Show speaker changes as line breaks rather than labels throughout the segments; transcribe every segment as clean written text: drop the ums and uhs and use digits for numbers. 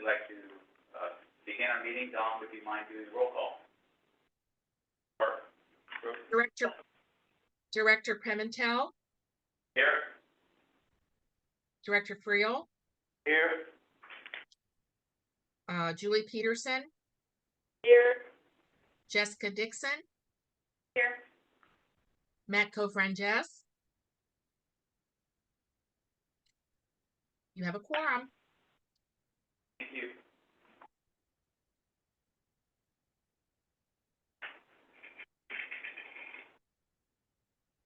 we'd like to begin our meeting. Don, would you mind doing the roll call?
Director Pimentel,
Here.
Director Friel,
Here.
Julie Peterson,
Here.
Jessica Dixon,
Here.
Matt Cofranges. You have a quorum.
Thank you.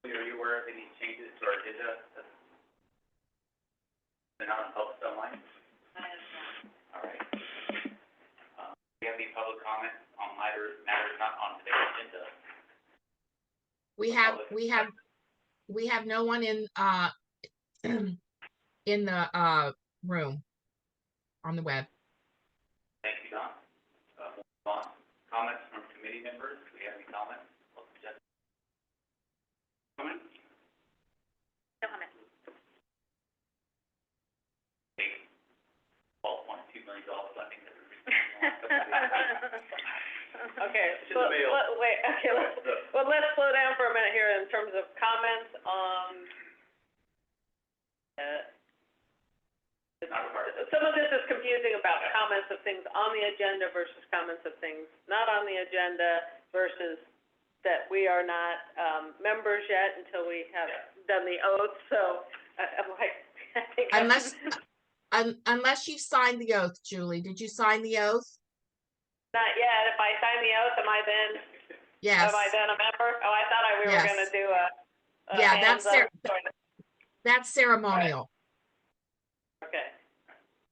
Are you aware of any changes to our agenda? They're not on public online? All right. Do you have any public comments on matters not on today's agenda?
We have no one in in the room on the web.
Thank you, Don. Move on. Comments from committee members. Do we have any comments? Comment?
No comment.
$12.2 million funding that we received.
Okay,
It's in the mail.
wait, okay, let's slow down for a minute here in terms of comments on,
Not required.
some of this is confusing about comments of things on the agenda versus comments of things not on the agenda versus that we are not, members yet until we have done the oath, so, I'm like, I think.
Unless you signed the oath, Julie. Did you sign the oath?
Not yet. If I sign the oath, am I then?
Yes.
Am I then a member? Oh, I thought we were
Yes.
gonna do a
Yeah,
hands up sort of-
that's ceremonial.
Okay.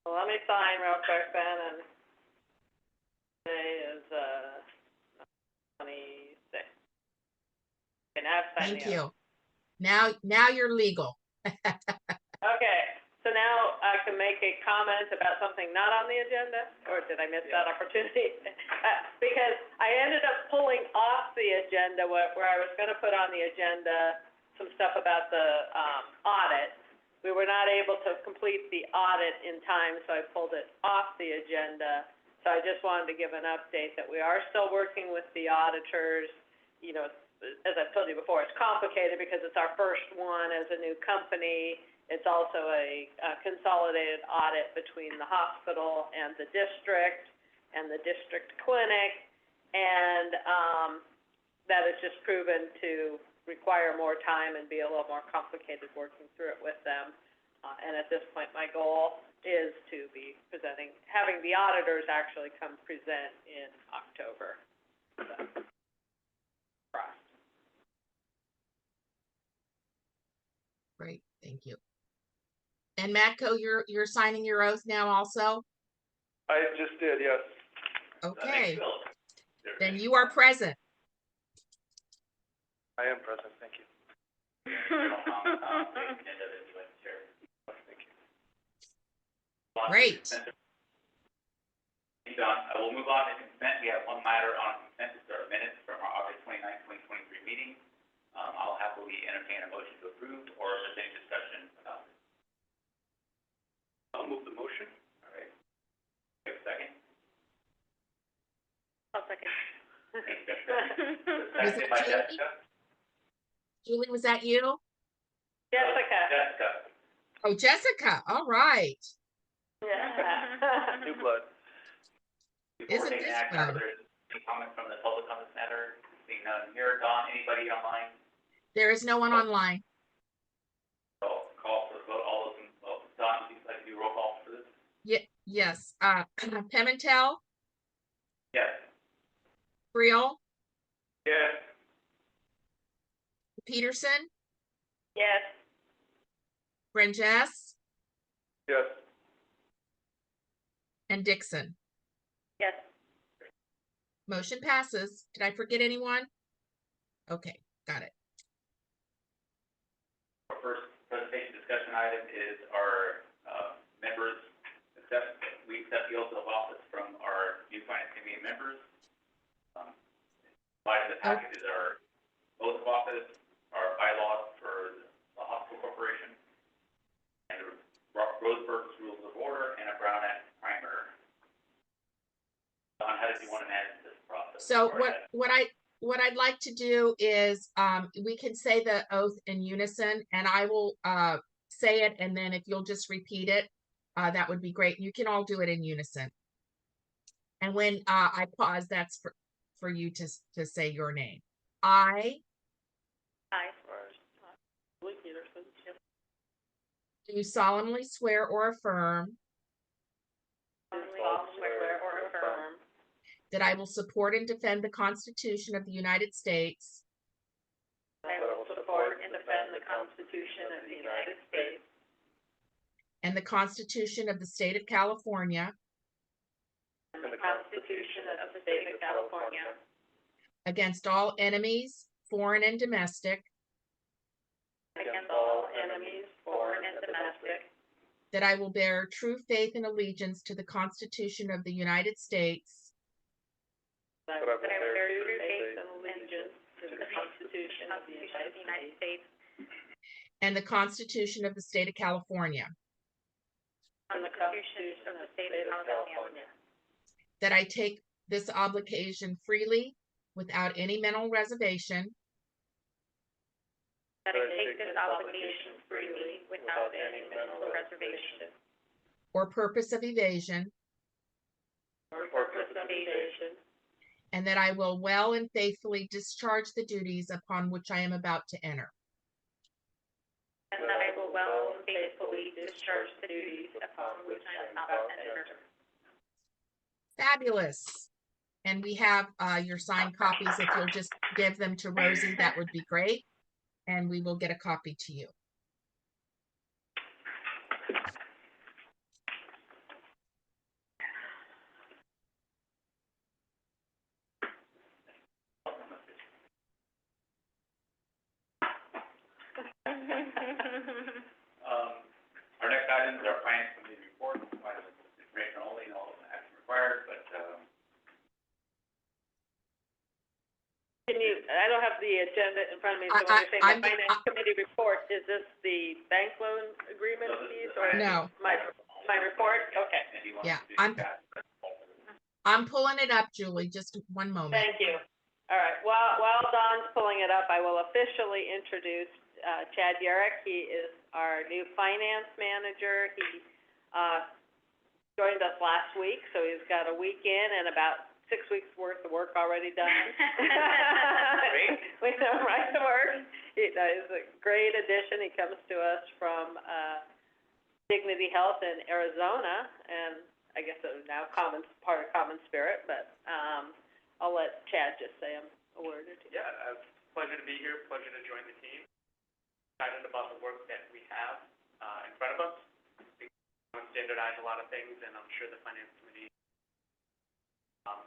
Well, let me sign real quick then, and today is 26. Okay, now I've signed
Thank
the oath.
you. Now you're legal.
Okay, so now I can make a comment about something not on the agenda, or did I miss that opportunity? Because I ended up pulling off the agenda where I was gonna put on the agenda some stuff about the audit. We were not able to complete the audit in time, so I pulled it off the agenda. So I just wanted to give an update that we are still working with the auditors. You know, as I've told you before, it's complicated because it's our first one as a new company. It's also a consolidated audit between the hospital and the district clinic. And that has just proven to require more time and be a little more complicated working through it with them. And at this point, my goal is to be having the auditors actually come present in October. So, crossed.
Great, thank you. And Matco, you're signing your oath now also?
I just did, yes.
Okay, then you are present.
I am present, thank you. Thank you.
Great.
Don, I will move on to consent. We have one matter on consent. It's our minutes from our August 29, 2023 meeting. I'll happily entertain a motion to approve, or if there's any discussion about it. I'll move the motion. All right. Give a second.
I'll second.
Thanks, Jessica.
Was
Seconded
it
by
Julie?
Jessica.
Julie, was that you?
Jessica.
Jessica.
Oh, Jessica, all right.
Yeah.
New blood.
Before
Isn't
taking
this
action,
fun?
are there any comments from the public on this matter? Seeing none here. Don, anybody online?
There is no one online.
Call for the vote. All those in, Don, would you like to do roll call for this?
Yes, Pimentel,
Yes.
Friel,
Yes.
Peterson,
Yes.
Franges,
Yes.
and Dixon.
Yes.
Motion passes. Did I forget anyone? Okay, got it.
Our first presentation discussion item is our members. We accept the oath of office from our new finance committee members. Provided in the packet is our oath of office, our bylaws for the hospital corporation, and the Roseburg's Rules of Order, and a Brown Act primer. you want to manage this process.
So
Or,
what I'd like to do is, we can say the oath in unison, and I will, say it, and then if you'll just repeat it, that would be great. You can all do it in unison. And when, I pause, that's for you to say your name. I do solemnly swear or affirm that I will support and defend the Constitution of the United States
I will support and defend the Constitution of the United States
and the Constitution of the State of California
and the Constitution of the State of California
against all enemies, foreign and domestic,
against all enemies, foreign and domestic,
that I will bear true faith and allegiance to the Constitution of the United States
that I will bear true faith and allegiance to the Constitution of the United States
and the Constitution of the State of California,
and the Constitution of the State of California,
that I take this obligation freely without any mental reservation
that I take this obligation freely without any mental reservation
or purpose of evasion,
or purpose of evasion,
and that I will well and faithfully discharge the duties upon which I am about to enter.
and that I will well and faithfully discharge the duties upon which I am about to enter.
Fabulous. And we have your signed copies. If you'll just give them to Rosie, that would be great. And we will get a copy to you.
Our next items are finance committee report, information only, no action required, but,
Can you, I don't have the agenda in front of me, so when you're saying
I'm-
the finance committee report, is this the bank loan agreement
No, this is
piece
the
or
No,
my report? Okay,
if you want
Yeah,
to do
I'm-
that.
I'm pulling it up, Julie. Just one moment.
thank you. All right, while Don's pulling it up, I will officially introduce Chad Yarrick. He is our new finance manager. He joined us last week, so he's got a week in and about 6 weeks worth of work already done.
Great.
We know, right to work. He's a great addition. He comes to us from Dignity Health in Arizona, and I guess it was now part of Common Spirit, but I'll let Chad just say a word or two.
Yeah, pleasure to be here, pleasure to join the team. Excited about the work that we have in front of us. We want to standardize a lot of things, and I'm sure the finance committee,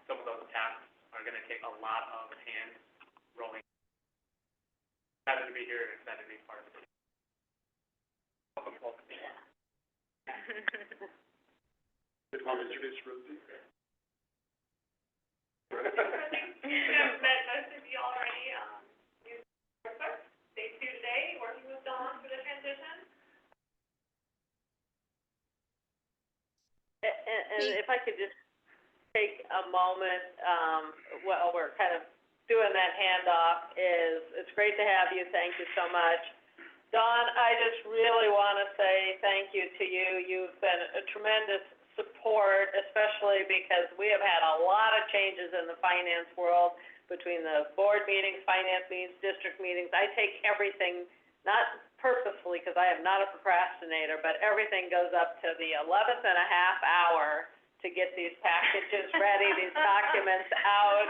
some of those tasks are going to take a lot of hands rolling. Excited to be here, excited to be part of it. Welcome.
Did we introduce Rosie?
I've met most of you already, day 2 today, working with Dawn for the transition.
And if I could just take a moment, while we're kind of doing that handoff, it's great to have you. Thank you so much. Dawn, I just really want to say thank you to you. You've been a tremendous support, especially because we have had a lot of changes in the finance world between the board meetings, finance meetings, district meetings. I take everything, not purposefully because I am not a procrastinator, but everything goes up to the 11th and a half hour to get these packages ready, these documents out,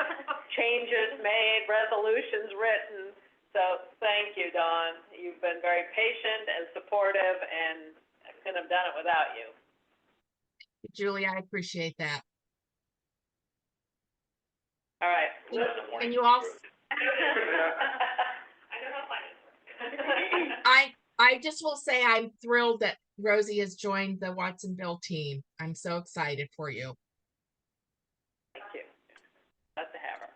changes made, resolutions written. So thank you, Dawn. You've been very patient and supportive, and I couldn't have done it without you.
Julie, I appreciate that.
All right.
Can you all,
I know how finance works.
I just will say I'm thrilled that Rosie has joined the Watsonville team. I'm so excited for you.
Thank you. Glad to have her.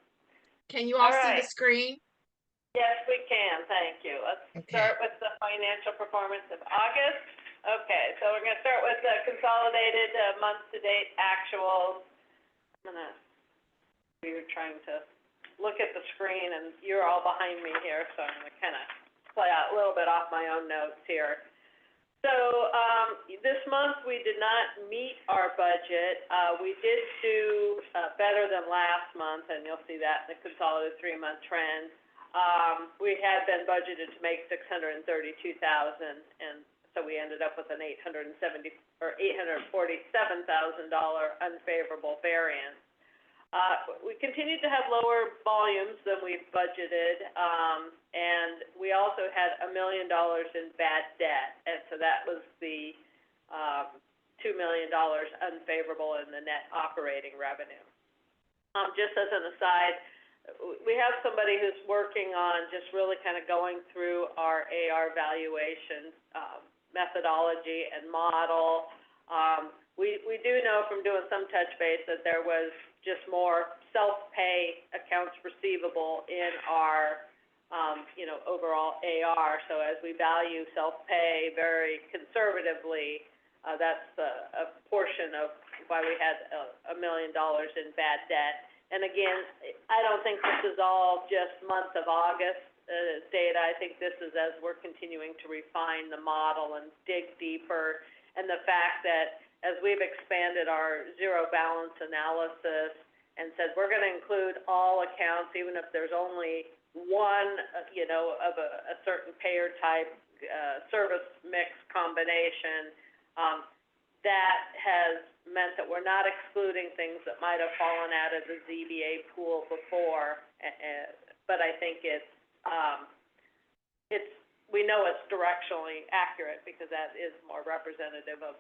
Can you all
All
see
right.
the screen?
Yes, we can, thank you. Let's
Okay.
start with the financial performance of August. Okay, so we're gonna start with the consolidated, month-to-date actuals. I'm gonna we were trying to look at the screen, and you're all behind me here, so I'm gonna kind of play out a little bit off my own notes here. So, this month, we did not meet our budget. We did do, better than last month, and you'll see that in the consolidated 3-month trend. We had been budgeted to make $632,000, and so we ended up with an $847,000 unfavorable variance. We continued to have lower volumes than we budgeted, and we also had $1 million in bad debt, and so that was the $2 million unfavorable in the net operating revenue. Just as an aside, we have somebody who's working on just really kind of going through our AR valuation methodology and model. We do know from doing some touch base that there was just more self-pay accounts receivable in our, overall AR. So as we value self-pay very conservatively, that's a portion of why we had $1 million in bad debt. And again, I don't think this is all just month of August data. I think this is as we're continuing to refine the model and dig deeper, and the fact that as we've expanded our zero balance analysis and said we're going to include all accounts, even if there's only one, of a certain payer type, service mix combination, that has meant that we're not excluding things that might have fallen out of the ZBA pool before, but I think we know it's directionally accurate because that is more representative of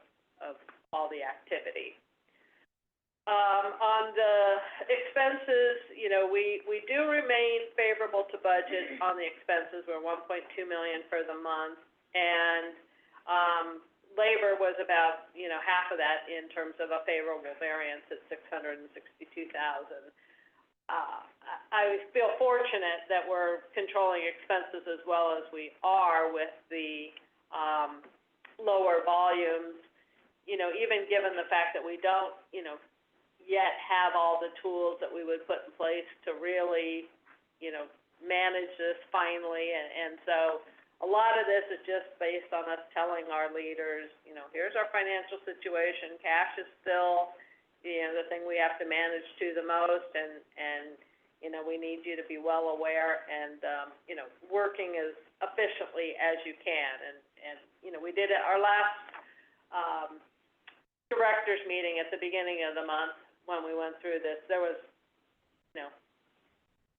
all the activity. On the expenses, we do remain favorable to budget on the expenses. We're $1.2 million for the month, and labor was about, half of that in terms of a favorable variance at $662,000. I feel fortunate that we're controlling expenses as well as we are with the lower volumes, even given the fact that we don't, yet have all the tools that we would put in place to really, manage this finally. And so a lot of this is just based on us telling our leaders, here's our financial situation. Cash is still, the thing we have to manage to the most, and we need you to be well aware and, working as efficiently as you can. And we did it, our last directors meeting at the beginning of the month when we went through this, there was,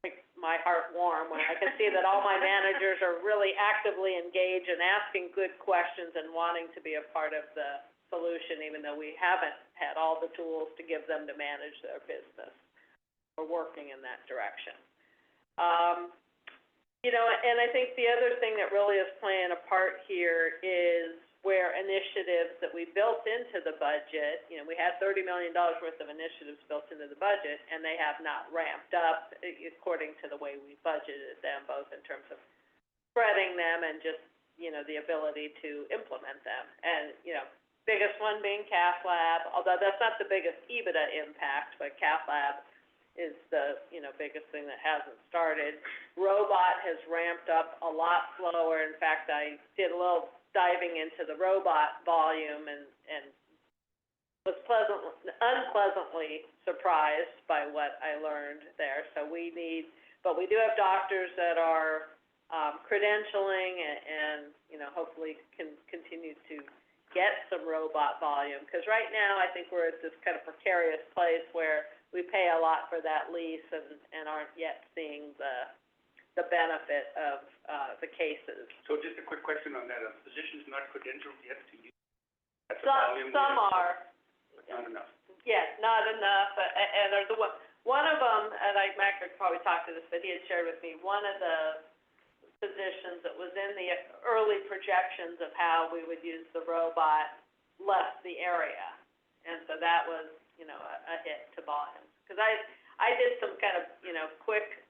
make my heart warm when I can see that all my managers are really actively engaged and asking good questions and wanting to be a part of the solution, even though we haven't had all the tools to give them to manage their business. We're working in that direction. And I think the other thing that really is playing a part here is where initiatives that we built into the budget, we had $30 million worth of initiatives built into the budget, and they have not ramped up according to the way we budgeted them, both in terms of spreading them and just, the ability to implement them. And, biggest one being Cath Lab, although that's not the biggest EBITDA impact, but Cath Lab is the, biggest thing that hasn't started. Robot has ramped up a lot slower. In fact, I did a little diving into the robot volume and was unpleasantly surprised by what I learned there. So but we do have doctors that are credentialing and hopefully can continue to get some robot volume. Because right now I think we're at this kind of precarious place where we pay a lot for that lease and aren't yet seeing the benefit of the cases.
So just a quick question on that, are physicians not credentialed yet to use that volume?
Some are.
Not enough.
Yes, not enough, and there's one of them, and Mac could probably talk to this, but he had shared with me, one of the physicians that was in the early projections of how we would use the robot left the area, and so that was, a hit to volume. Because I did some kind of, quick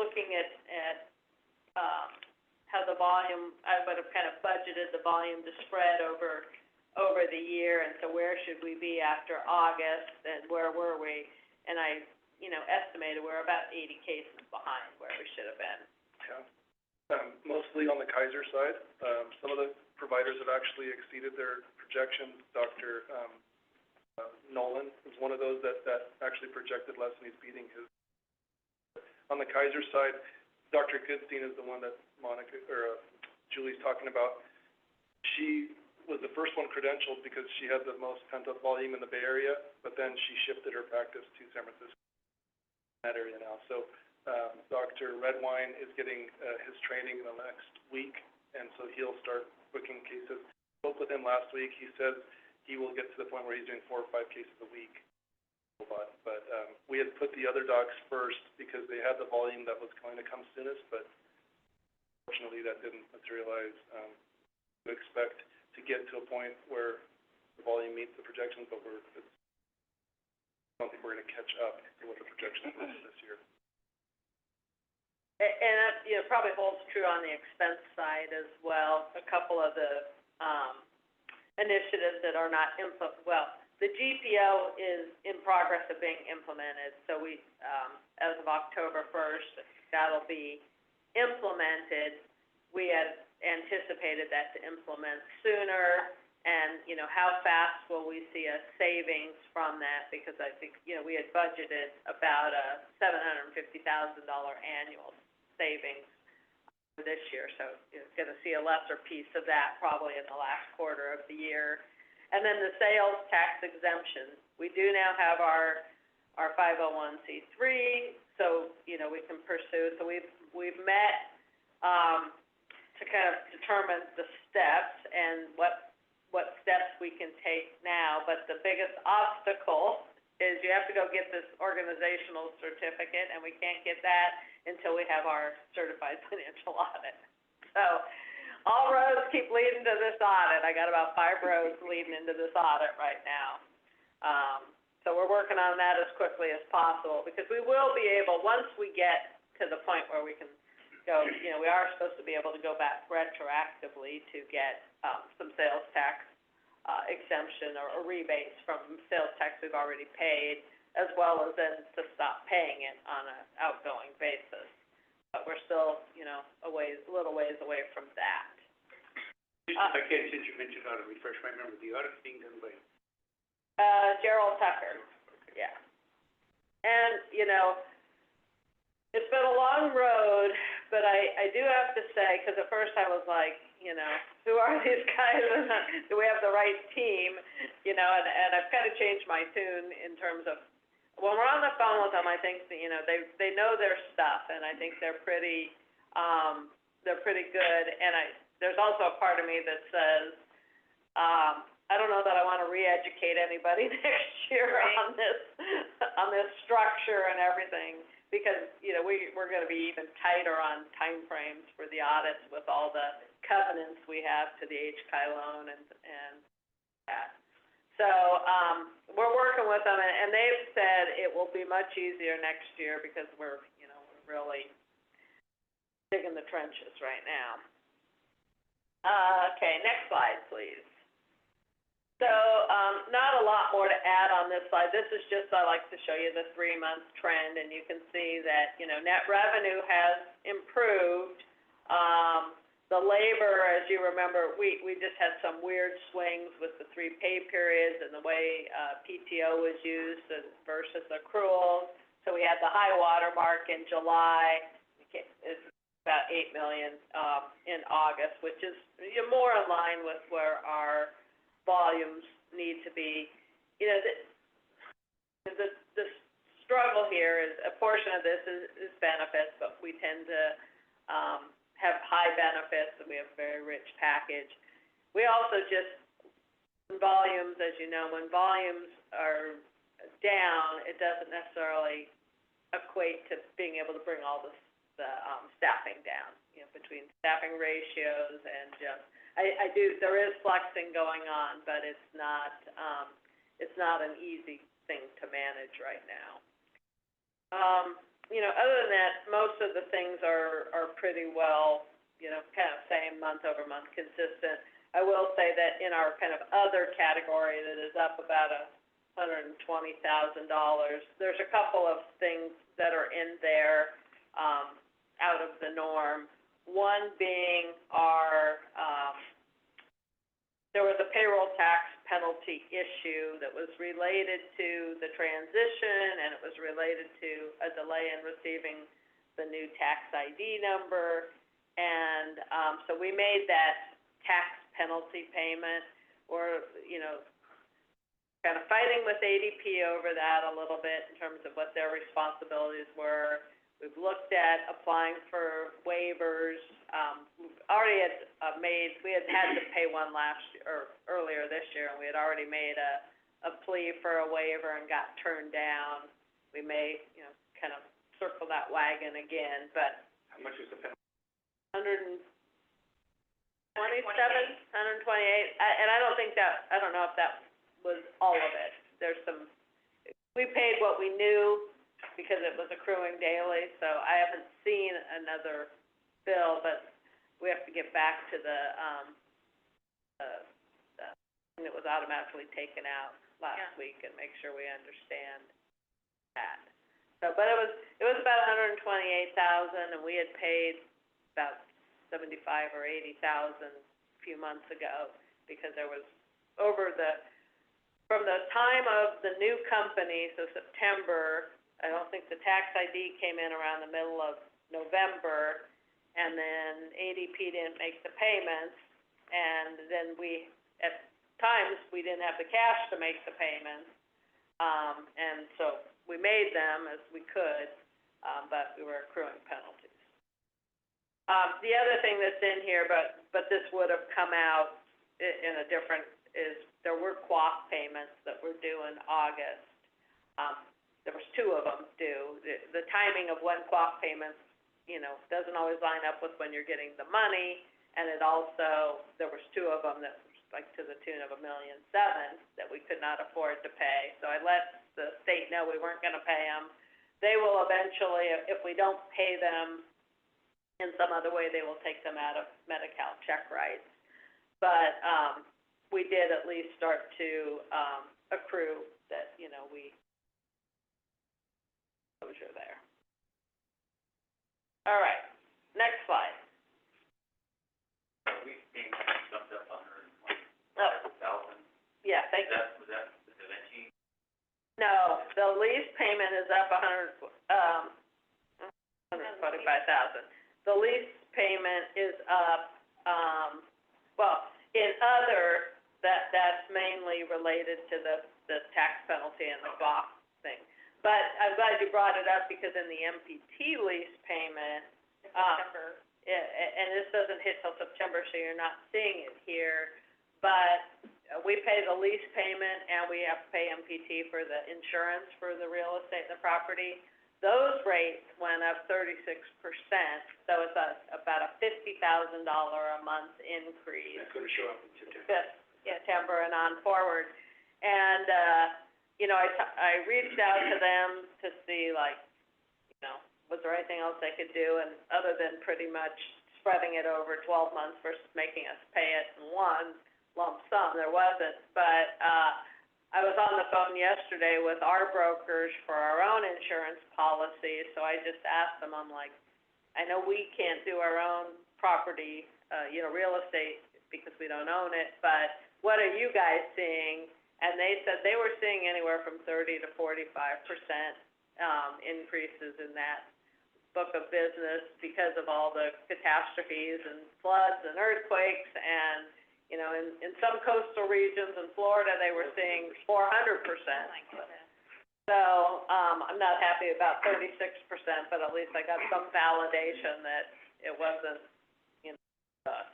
looking at how the volume, I would have kind of budgeted the volume to spread over the year, and so where should we be after August, and where were we? And I, estimated we're about 80 cases behind where we should have been.
Yeah. Mostly on the Kaiser side. Some of the providers have actually exceeded their projections. Dr. Nolan is one of those that actually projected less, and he's beating his. On the Kaiser side, Dr. Goodstein is the one that Julie's talking about. She was the first one credentialed because she had the most pent-up volume in the Bay Area, but then she shifted her practice to San Francisco, that area now. So Dr. Redwine is getting his training in the next week, and so he'll start booking cases. Spoke with him last week. He says he will get to the point where he's doing 4 or 5 cases a week. But we had put the other docs first because they had the volume that was going to come soonest, but unfortunately that didn't materialize. We expect to get to a point where the volume meets the projections, but I don't think we're going to catch up to what the projections were this year.
And that, probably holds true on the expense side as well. A couple of the initiatives that are not the GPO is in progress of being implemented. So we, as of October 1st, that'll be implemented. We had anticipated that to implement sooner, and how fast will we see a savings from that? Because I think we had budgeted about a $750,000 annual savings for this year, so you're going to see a lesser piece of that probably in the last quarter of the year. And then the sales tax exemption, we do now have our 501c3, so we can pursue. So we've met to kind of determine the steps and what steps we can take now. But the biggest obstacle is you have to go get this organizational certificate, and we can't get that until we have our certified financial audit. So all roads keep leading to this audit. I got about 5 roads leading into this audit right now. So we're working on that as quickly as possible, because we will be able, once we get to the point where we can go, we are supposed to be able to go back retroactively to get some sales tax exemption or rebates from sales tax we've already paid, as well as then to stop paying it on an outgoing basis. But we're still, a little ways away from that.
Just if I can, since you mentioned audit, refresh my memory, the audit being done by?
Gerald Tucker, yeah. And, it's been a long road, but I do have to say, because at first I was like, who are these guys, and do we have the right team, and I've kind of changed my tune in terms of, when we're on the phone with them, I think, they know their stuff, and I think they're pretty good, and there's also a part of me that says, I don't know that I want to re-educate anybody next year on this structure and everything, because, we're going to be even tighter on timeframes for the audits with all the covenants we have to the HCI loan and that. So, we're working with them, and they've said it will be much easier next year because we're really digging the trenches right now. Okay, next slide, please. So, not a lot more to add on this slide. This is just, I like to show you the 3-month trend, and you can see that, net revenue has improved. The labor, as you remember, we just had some weird swings with the 3 pay periods and the way PTO was used versus accruals. So we had the high water mark in July. It's about $8 million in August, which is more in line with where our volumes need to be. The struggle here is a portion of this is benefits, but we tend to have high benefits, and we have a very rich package. We also just, volumes, as you know, when volumes are down, it doesn't necessarily equate to being able to bring all the staffing down, between staffing ratios and just, there is flexing going on, but it's not an easy thing to manage right now. Other than that, most of the things are pretty well, kind of same month over month consistent. I will say that in our kind of other category that is up about $120,000. There's a couple of things that are in there, out of the norm. One being our, there was a payroll tax penalty issue that was related to the transition, and it was related to a delay in receiving the new tax ID number. And, so we made that tax penalty payment. We're, kind of fighting with ADP over that a little bit in terms of what their responsibilities were. We've looked at applying for waivers. We've already had we had to pay one last year, or earlier this year, and we had already made a plea for a waiver and got turned down. We may, kind of circle that wagon again, but
How much is the penalty?
127, 128, and I don't know if that was all of it. There's we paid what we knew because it was accruing daily, so I haven't seen another bill, but we have to get back to the thing that was automatically taken out last week and make sure we understand that. So, but it was about 128,000, and we had paid about 75 or 80,000 a few months ago because there was from the time of the new company, so September, I don't think the tax ID came in around the middle of November, and then ADP didn't make the payments, and then at times, we didn't have the cash to make the payments, and so we made them as we could, but we were accruing penalties. The other thing that's in here, but this would have come out in a different, is there were QAF payments that were due in August. There was 2 of them due. The timing of when QAF payments, doesn't always line up with when you're getting the money, and it also, there was 2 of them that was like to the tune of $1.7 million that we could not afford to pay. So I let the state know we weren't gonna pay them. They will eventually, if we don't pay them in some other way, they will take them out of Medi-Cal check rights. But, we did at least start to, accrue that, we closure there. All right, next slide.
We being jumped up 120,000.
Oh, yeah, thank you.
Was that the Da Vinci?
No, the lease payment is up 125,000. The lease payment is up, in other, that's mainly related to the tax penalty and the QAF thing. But I'm glad you brought it up because in the MPT lease payment, September, and this doesn't hit till September, so you're not seeing it here, but we pay the lease payment and we have to pay MPT for the insurance for the real estate and the property. Those rates went up 36%, so it's about a $50,000 a month increase.
That's gonna show up in September.
September and on forward. And, I reached out to them to see, was there anything else they could do, and other than pretty much spreading it over 12 months versus making us pay it in one lump sum, there wasn't. But, I was on the phone yesterday with our brokers for our own insurance policies, so I just asked them, I'm like, I know we can't do our own property, real estate because we don't own it, but what are you guys seeing? And they said they were seeing anywhere from 30 to 45% increases in that book of business because of all the catastrophes and floods and earthquakes, and in some coastal regions in Florida, they were seeing 400%. So, I'm not happy about 36%, but at least I got some validation that it wasn't, us.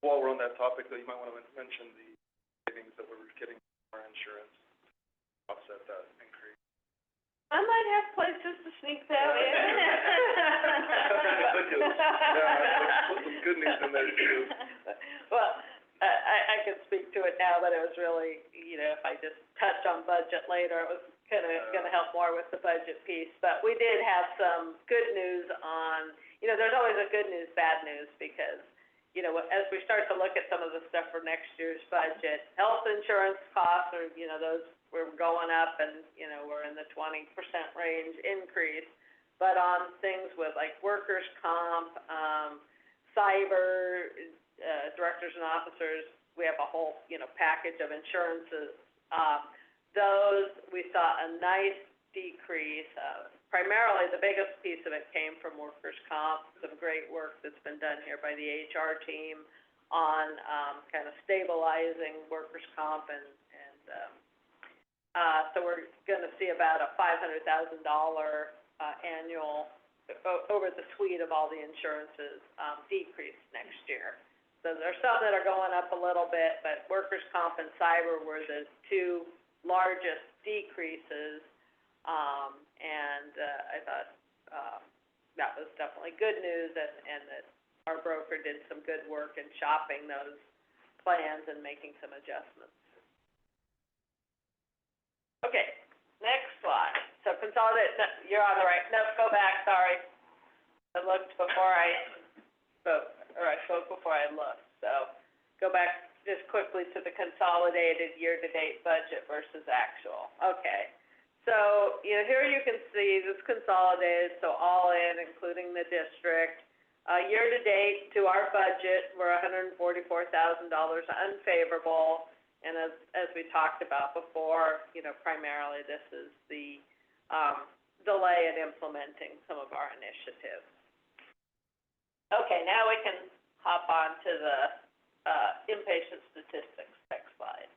While we're on that topic, though, you might wanna mention the savings that we're getting from our insurance, offset that increase.
I might have places to sneak that in.
Yeah, put some good news in there too.
Well, I can speak to it now, but it was really, if I just touched on budget later, it was gonna help more with the budget piece. But we did have some good news on, there's always a good news, bad news, because, as we start to look at some of the stuff for next year's budget, health insurance costs are, those were going up and, we're in the 20% range increase. But on things with like workers' comp, cyber, directors and officers, we have a whole, package of insurances. Those, we saw a nice decrease. Primarily, the biggest piece of it came from workers' comp, some great work that's been done here by the HR team on kind of stabilizing workers' comp, and so we're going to see about a $500,000 annual over the suite of all the insurances decrease next year. So there's some that are going up a little bit, but workers' comp and cyber were the two largest decreases. I thought that was definitely good news, and that our broker did some good work in shopping those plans and making some adjustments. Okay, next slide. So consolidate, no, you're on the right, no, go back, sorry. I looked before I spoke, or I spoke before I looked, so go back just quickly to the consolidated year-to-date budget versus actual. Okay. So, here you can see this consolidated, so all in, including the district. Year-to-date to our budget, we're $144,000 unfavorable, and as we talked about before, primarily this is the delay in implementing some of our initiatives. Okay, now we can hop on to the inpatient statistics. Next slide.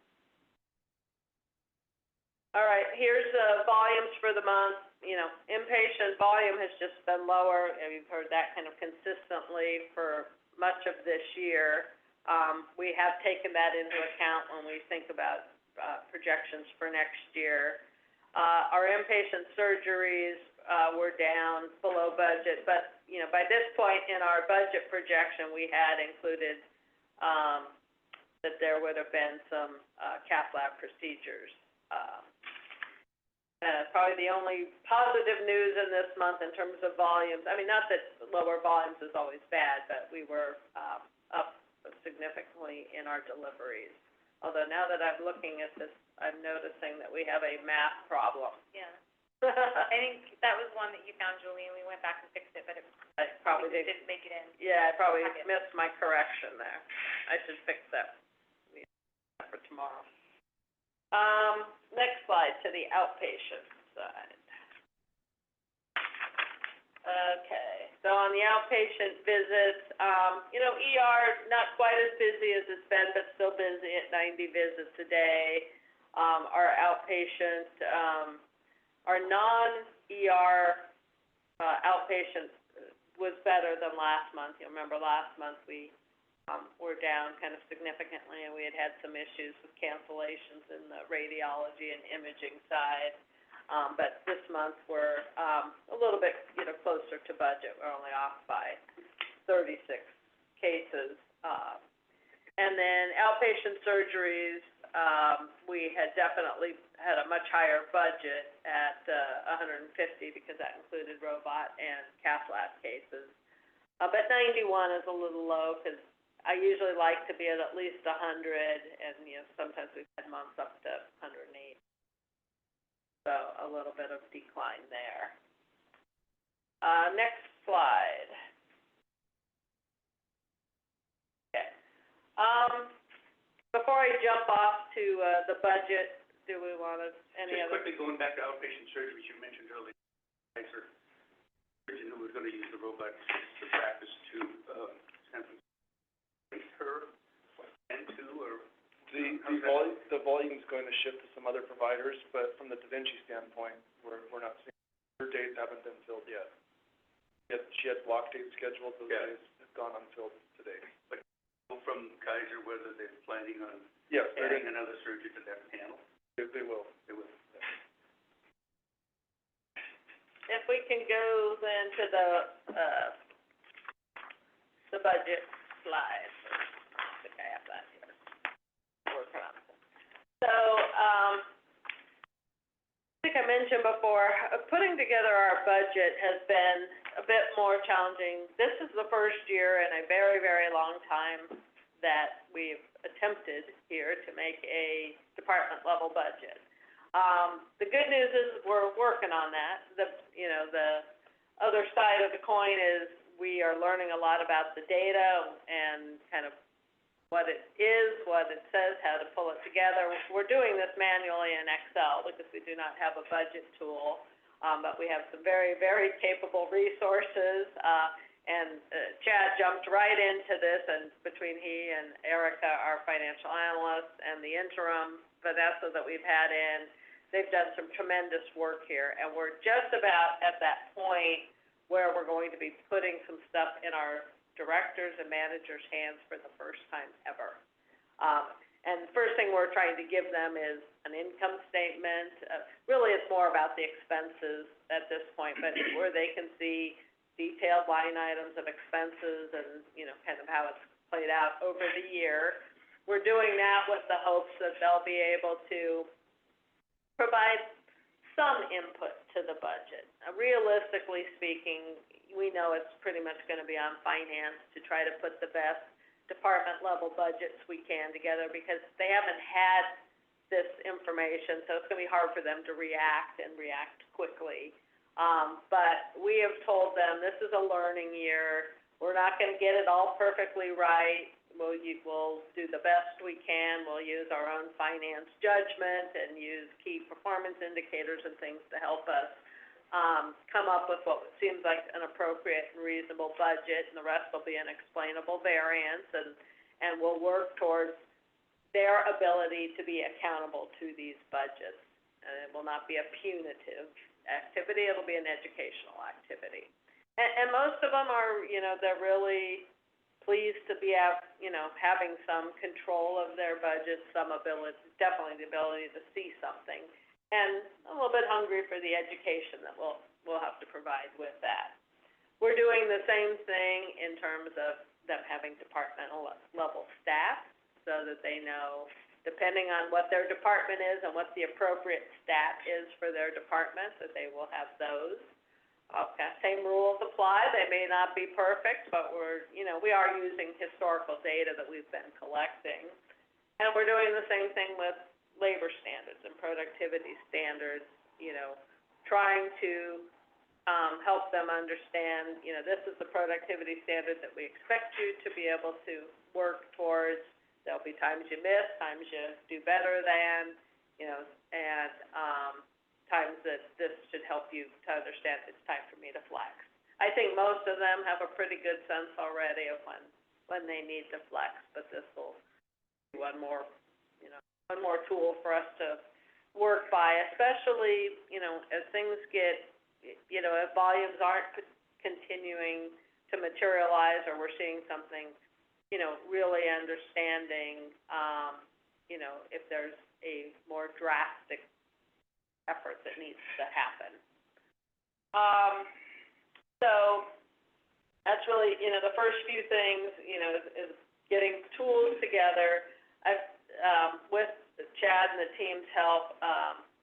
All right, here's volumes for the month. Inpatient volume has just been lower, and we've heard that kind of consistently for much of this year. We have taken that into account when we think about projections for next year. Our inpatient surgeries were down below budget, but, by this point in our budget projection, we had included that there would have been some cath lab procedures. Probably the only positive news in this month in terms of volumes, not that lower volumes is always bad, but we were up significantly in our deliveries. Although now that I'm looking at this, I'm noticing that we have a math problem.
Yeah. I think that was one that you found, Julie, and we went back and fixed it, but it
probably
didn't make it in.
Yeah, I probably missed my correction there. I should fix that for tomorrow. Next slide to the outpatient side. Okay, so on the outpatient visits, ER not quite as busy as it's been, but still busy at 90 visits a day. Our outpatient, our non-ER outpatient was better than last month. You remember last month we were down kind of significantly, and we had some issues with cancellations in the radiology and imaging side. But this month we're a little bit, closer to budget. We're only off by 36 cases. And then outpatient surgeries, we had definitely had a much higher budget at 150 because that included robot and cath lab cases. But 91 is a little low because I usually like to be at least 100, and sometimes we've had months up to 108. So a little bit of decline there. Next slide. Okay. Before I jump off to the budget, do we want to any
Just
other?
quickly going back to outpatient surgeries, you mentioned earlier, Kaiser surgeon who was going to use the robot to practice to San Francisco. Her, and to, or
The volume's going to shift to some other providers, but from the Da Vinci standpoint, we're not seeing, her dates haven't been filled yet. She had block dates scheduled, those days have gone unfilled today.
but from Kaiser, whether they're planning on
Yes,
adding another surgeon to that panel?
they will.
They will.
If we can go then to the budget slide. I think I have that here. Working on it. So, I think I mentioned mentioned before, putting together our budget has been a bit more challenging. This is the first year in a very, very long time that we've attempted here to make a department level budget. The good news is we're working on that. The other side of the coin is we are learning a lot about the data and kind of what it is, what it says, how to pull it together. We're doing this manually in Excel because we do not have a budget tool, but we have some very, very capable resources. Chad jumped right into this, and between he and Erica, our financial analyst, and the interim Vanessa that we've had in, they've done some tremendous work here. And we're just about at that point where we're going to be putting some stuff in our directors and managers' hands for the first time ever. And the first thing we're trying to give them is an income statement. Really, it's more about the expenses at this point, but where they can see detailed line items of expenses and, kind of how it's played out over the year. We're doing that with the hopes that they'll be able to provide some input to the budget. Realistically speaking, we know it's pretty much going to be on finance to try to put the best department level budgets we can together because they haven't had this information, so it's going to be hard for them to react and react quickly. But we have told them this is a learning year. We're not going to get it all perfectly right. We'll do the best we can. We'll use our own finance judgment and use key performance indicators and things to help us come up with what seems like an appropriate and reasonable budget, and the rest will be an explainable variance, and we'll work towards their ability to be accountable to these budgets. And it will not be a punitive activity, it'll be an educational activity. And most of them are, they're really pleased to be out, having some control of their budget, some ability, definitely the ability to see something, and a little bit hungry for the education that we'll have to provide with that. We're doing the same thing in terms of them having departmental level staff so that they know, depending on what their department is and what the appropriate stat is for their department, that they will have those. Okay, same rules apply. They may not be perfect, but we are using historical data that we've been collecting. And we're doing the same thing with labor standards and productivity standards, trying to help them understand, this is the productivity standard that we expect you to be able to work towards. There'll be times you miss, times you do better than, and times that this should help you to understand it's time for me to flex. I think most of them have a pretty good sense already of when they need to flex, but this will be one more tool for us to work by, especially, as things get, if volumes aren't continuing to materialize or we're seeing something, really understanding, if there's a more drastic effort that needs to happen. So that's really, the first few things, is getting tools together. I've, with Chad and the team's help,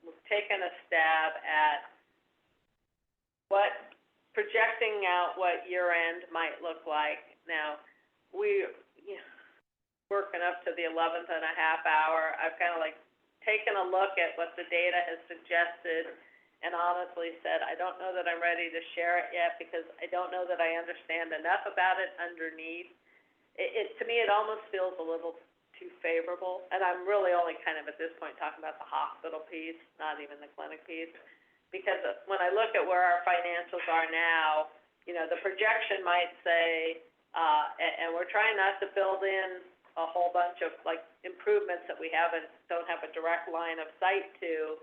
we've taken a stab at projecting out what year-end might look like. Now, working up to the 11th and a half hour, I've kind of taken a look at what the data has suggested and honestly said, I don't know that I'm ready to share it yet because I don't know that I understand enough about it underneath. To me, it almost feels a little too favorable, and I'm really only kind of at this point talking about the hospital piece, not even the clinic piece, because when I look at where our financials are now, the projection might say, and we're trying not to build in a whole bunch of improvements that we don't have a direct line of sight to.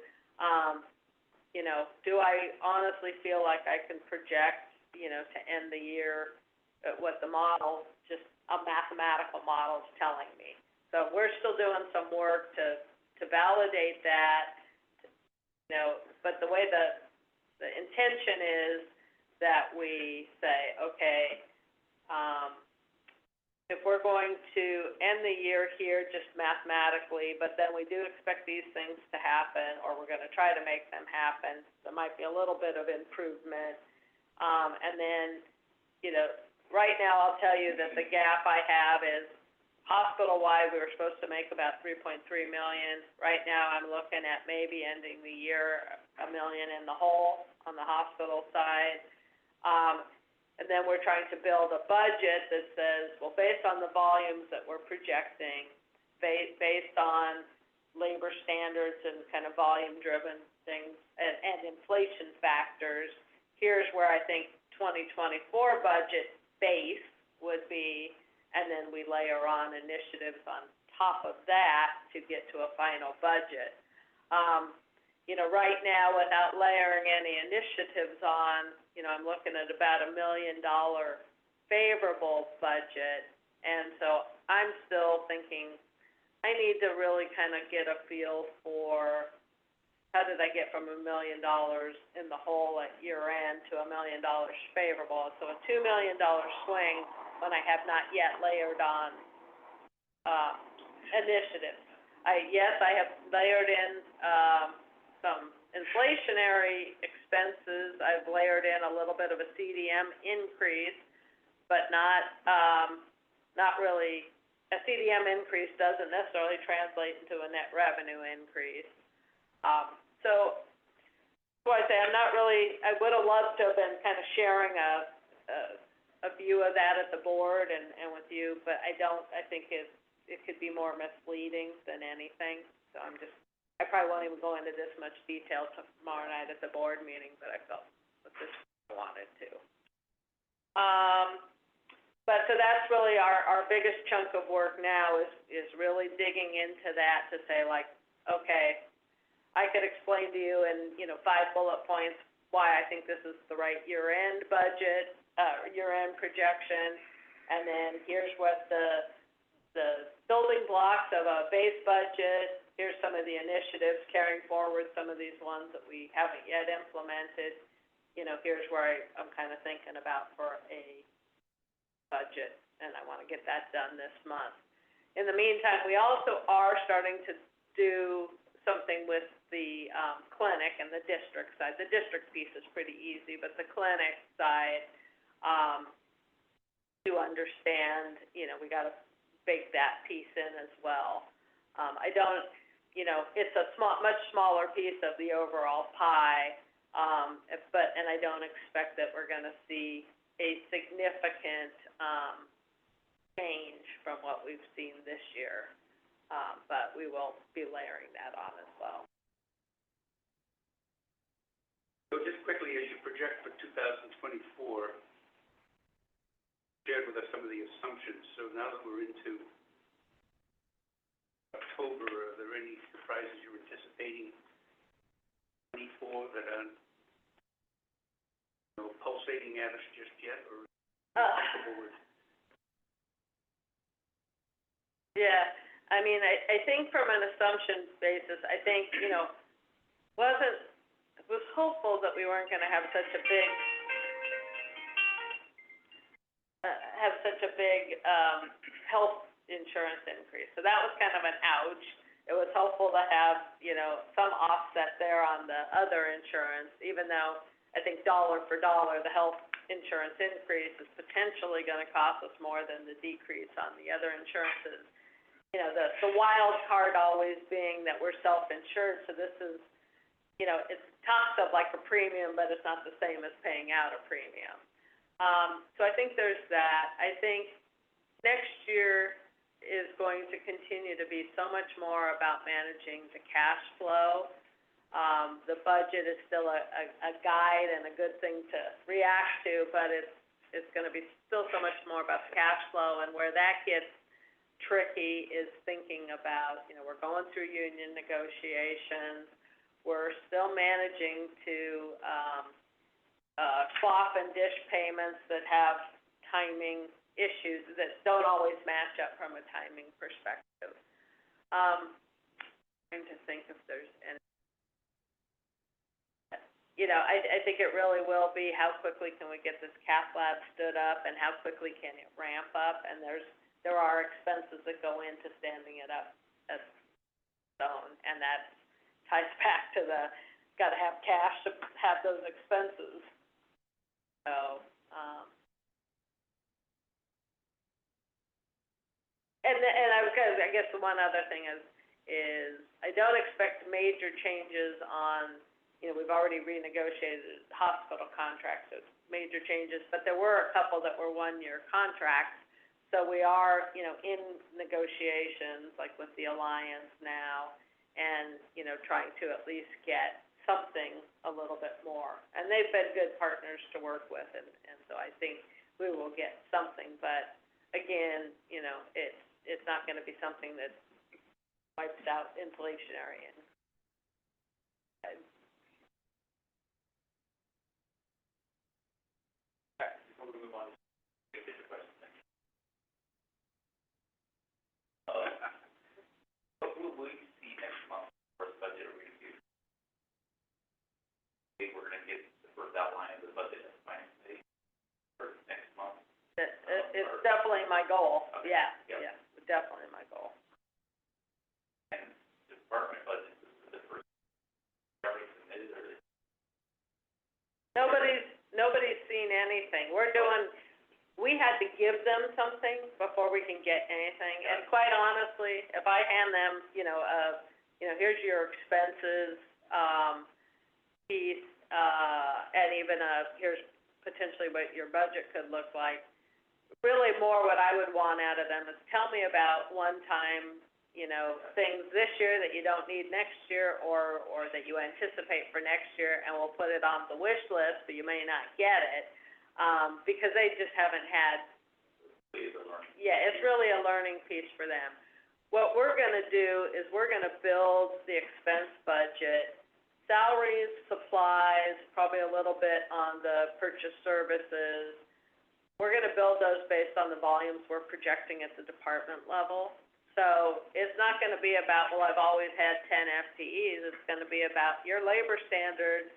Do I honestly feel like I can project, to end the year what the model, just a mathematical model is telling me? So we're still doing some work to validate that, but the way the intention is that we say, okay, if we're going to end the year here just mathematically, but then we do expect these things to happen, or we're gonna try to make them happen, there might be a little bit of improvement. And then, you know, right now, I'll tell you that the gap I have is hospital-wide, we were supposed to make about 3.3 million. Right now, I'm looking at maybe ending the year $1 million in the hole on the hospital side. And then we're trying to build a budget that says, well, based on the volumes that we're projecting, based on labor standards and kind of volume-driven things and inflation factors, here's where I think 2024 budget base would be, and then we layer on initiatives on top of that to get to a final budget. You know, right now, without layering any initiatives on, you know, I'm looking at about $1 million favorable budget, and so I'm still thinking I need to really kind of get a feel for how did I get from $1 million in the hole at year end to $1 million favorable. So a $2 million swing when I have not yet layered on initiatives. Yes, I have layered in some inflationary expenses. I've layered in a little bit of a CDM increase, but not really. A CDM increase doesn't necessarily translate into a net revenue increase. So I say I'm not really. I would have loved to have been kind of sharing a view of that at the board and with you, but I don't. I think it could be more misleading than anything. So I probably won't even go into this much detail tomorrow night at the board meeting, but I felt that this I wanted to. But so that's really our biggest chunk of work now is really digging into that to say, like, okay, I could explain to you in, you know, 5 bullet points why I think this is the right year-end budget, year-end projection, and then here's what the building blocks of a base budget. Here's some of the initiatives carrying forward some of these ones that we haven't yet implemented. You know, here's where I'm kind of thinking about for a budget, and I want to get that done this month. In the meantime, we also are starting to do something with the clinic and the district side. The district piece is pretty easy, but the clinic side, to understand, you know, we got to bake that piece in as well. I don't. You know, it's a much smaller piece of the overall pie, but I don't expect that we're going to see a significant change from what we've seen this year, but we will be layering that on as well.
So just quickly, as you project for 2024, shared with us some of the assumptions. So now that we're into October, are there any surprises you're anticipating 24 that are, you know, pulsating at us just yet, or comfortable with?
Yeah, I mean, I think from an assumption basis, I think, you know, was hopeful that we weren't going to have such a big health insurance increase. So that was kind of an ouch. It was helpful to have, you know, some offset there on the other insurance, even though I think dollar for dollar, the health insurance increase is potentially going to cost us more than the decrease on the other insurances. You know, the wild card always being that we're self-insured, so this is, you know, it talks of like a premium, but it's not the same as paying out a premium. So I think there's that. I think next year is going to continue to be so much more about managing the cash flow. The budget is still a guide and a good thing to react to, but it's going to be still so much more about the cash flow, and where that gets tricky is thinking about, you know, we're going through union negotiations, we're still managing to cloth and dish payments that have timing issues that don't always match up from a timing perspective. Trying to think if there's any. You know, I think it really will be how quickly can we get this cath lab stood up and how quickly can it ramp up, and there's there are expenses that go into standing it up as its own, and that ties back to the, gotta have cash to have those expenses. So, I guess the one other thing is I don't expect major changes on, we've already renegotiated hospital contracts, so major changes, but there were a couple that were one-year contracts. So we are, in negotiations, like with the Alliance now, and, trying to at least get something a little bit more. And they've been good partners to work with, and so I think we will get something, but again, it's not gonna be something that wipes out inflationary and
Before we move on to the bigger question, what will we see next month for the budget review? I think we're gonna get the first outline of the budget at the finance committee for next month.
it's definitely my goal.
Okay.
Yeah,
Yeah.
definitely my goal.
And the department budget is the first, already submitted, or is
Nobody's seen anything. We had to give them something before we can get anything. And quite honestly, if I hand them, here's your expenses, piece, and even here's potentially what your budget could look like. Really more what I would want out of them is tell me about one-time, things this year that you don't need next year or that you anticipate for next year, and we'll put it on the wish list, but you may not get it, because they just haven't had. Yeah, it's really a learning piece for them. What we're gonna do is we're gonna build the expense budget, salaries, supplies, probably a little bit on the purchase services. We're gonna build those based on the volumes we're projecting at the department level. So it's not gonna be about, well, I've always had 10 FTEs, it's gonna be about your labor standard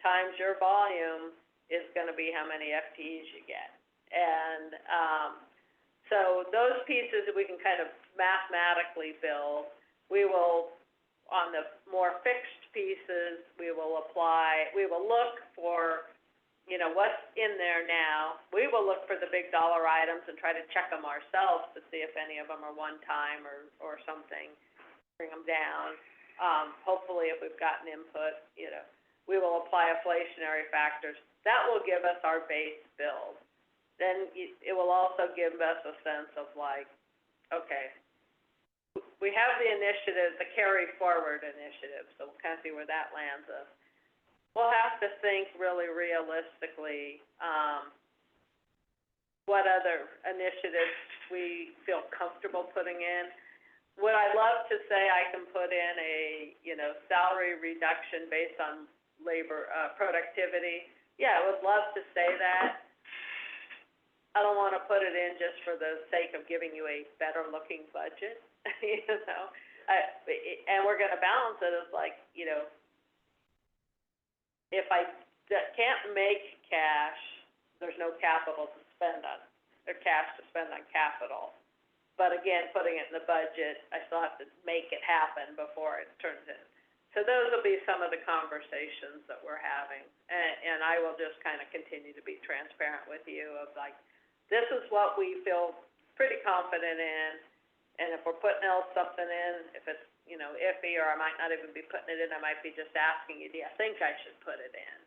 times your volume is gonna be how many FTEs you get. And, so those pieces that we can kind of mathematically build, we will, on the more fixed pieces, we will look for, what's in there now. We will look for the big dollar items and try to check them ourselves to see if any of them are one time or something, bring them down. Hopefully if we've gotten input, we will apply inflationary factors. That will give us our base build. Then it will also give us a sense of like, okay, we have the initiatives, the carry forward initiative, so we'll kind of see where that lands us. We'll have to think really realistically, what other initiatives we feel comfortable putting in. Would I love to say I can put in a, salary reduction based on labor, productivity? Yeah, I would love to say that. I don't wanna put it in just for the sake of giving you a better looking budget, and we're gonna balance it as like, if I can't make cash, there's no capital to spend on, or cash to spend on capital. But again, putting it in the budget, I still have to make it happen before it turns in. So those will be some of the conversations that we're having, and I will just kind of continue to be transparent with you of like, this is what we feel pretty confident in, and if we're putting something in, if it's, iffy, or I might not even be putting it in, I might be just asking you, do you think I should put it in?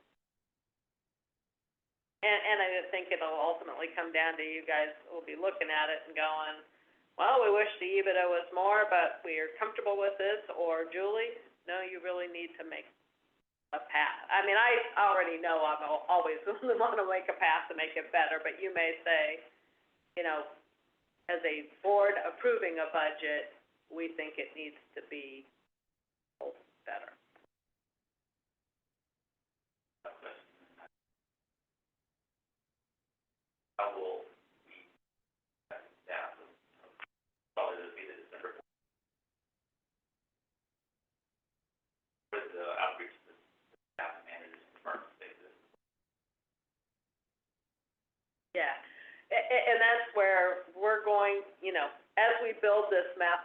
And I just think it'll ultimately come down to you guys will be looking at it and going, well, we wish the EBITDA was more, but we're comfortable with this, or Julie, no, you really need to make a pass. I mean, I already know I'm always want to make a pass to make it better, but you may say, as a board approving a budget, we think it needs to be better.
How will we, staff, probably this will be the December, with the outreach to the staff managers and department spaces?
Yeah, and that's where we're going,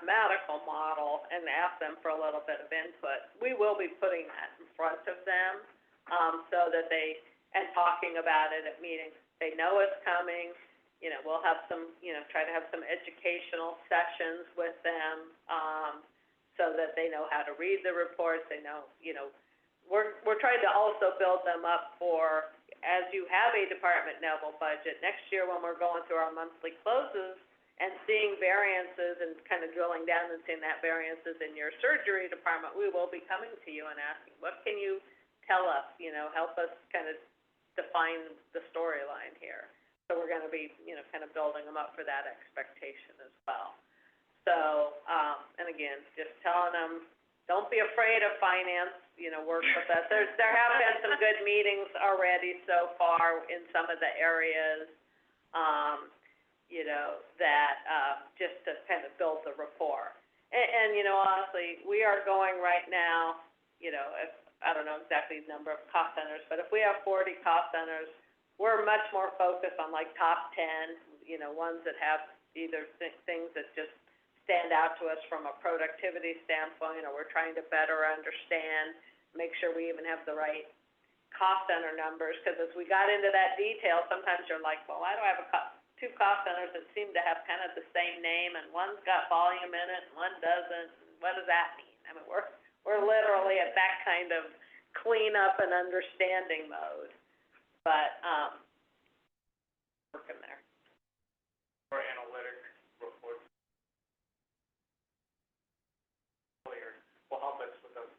mathematical model and ask them for a little bit of input. We will be putting that in front of them, so that and talking about it at meetings. They know it's coming. We'll have some, try to have some educational sessions with them, so that they know how to read the reports. They know, we're trying to also build them up for, as you have a department level budget, next year when we're going through our monthly closes and seeing variances and kind of drilling down and seeing that variances in your surgery department, we will be coming to you and asking, what can you tell us, help us kind of define the storyline here. So we're gonna be, kind of building them up for that expectation as well. So, and again, just telling them, don't be afraid of finance, work with us. There have been some good meetings already so far in some of the areas, that, just to kind of build the rapport. And honestly, we are going right now, if, I don't know exactly the number of cost centers, but if we have 40 cost centers, we're much more focused on like top 10, ones that have either things that just stand out to us from a productivity standpoint, or we're trying to better understand, make sure we even have the right cost center numbers, because as we got into that detail, sometimes you're like, well, why do I have two cost centers that seem to have kind of the same name, and one's got volume in it and one doesn't? What does that mean? I mean, we're literally at that kind of cleanup and understanding mode, but working there.
For analytic reports earlier will help us with those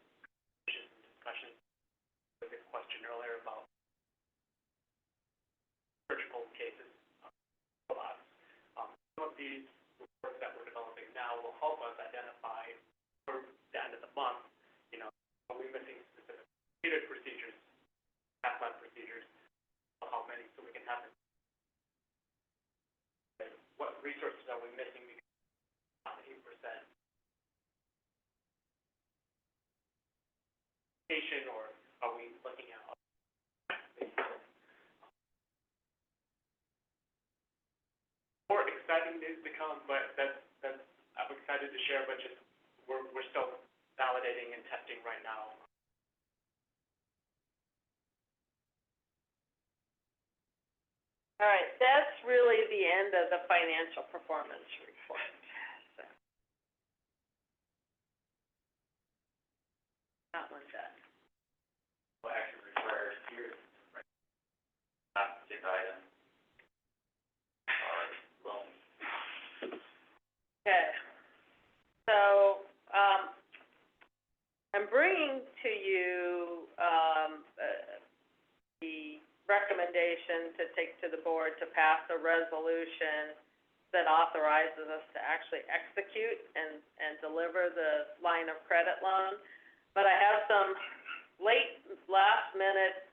discussions. With the question earlier about surgical cases. Some of these reports that we're developing now will help us identify for the end of the month, are we missing specific completed procedures, cath lab procedures, how many, so we can have them. What resources are we missing because 8% patient, or are we looking at more exciting news to come, but that's I'm excited to share, but just we're still validating and testing right now.
All right, that's really the end of the financial performance report. So, that one's done.
Well, action required here, right? Last agenda item. Loans.
Okay, so, I'm bringing to you, the recommendation to take to the board to pass a resolution that authorizes us to actually execute and deliver the line of credit loan. But I have some last minute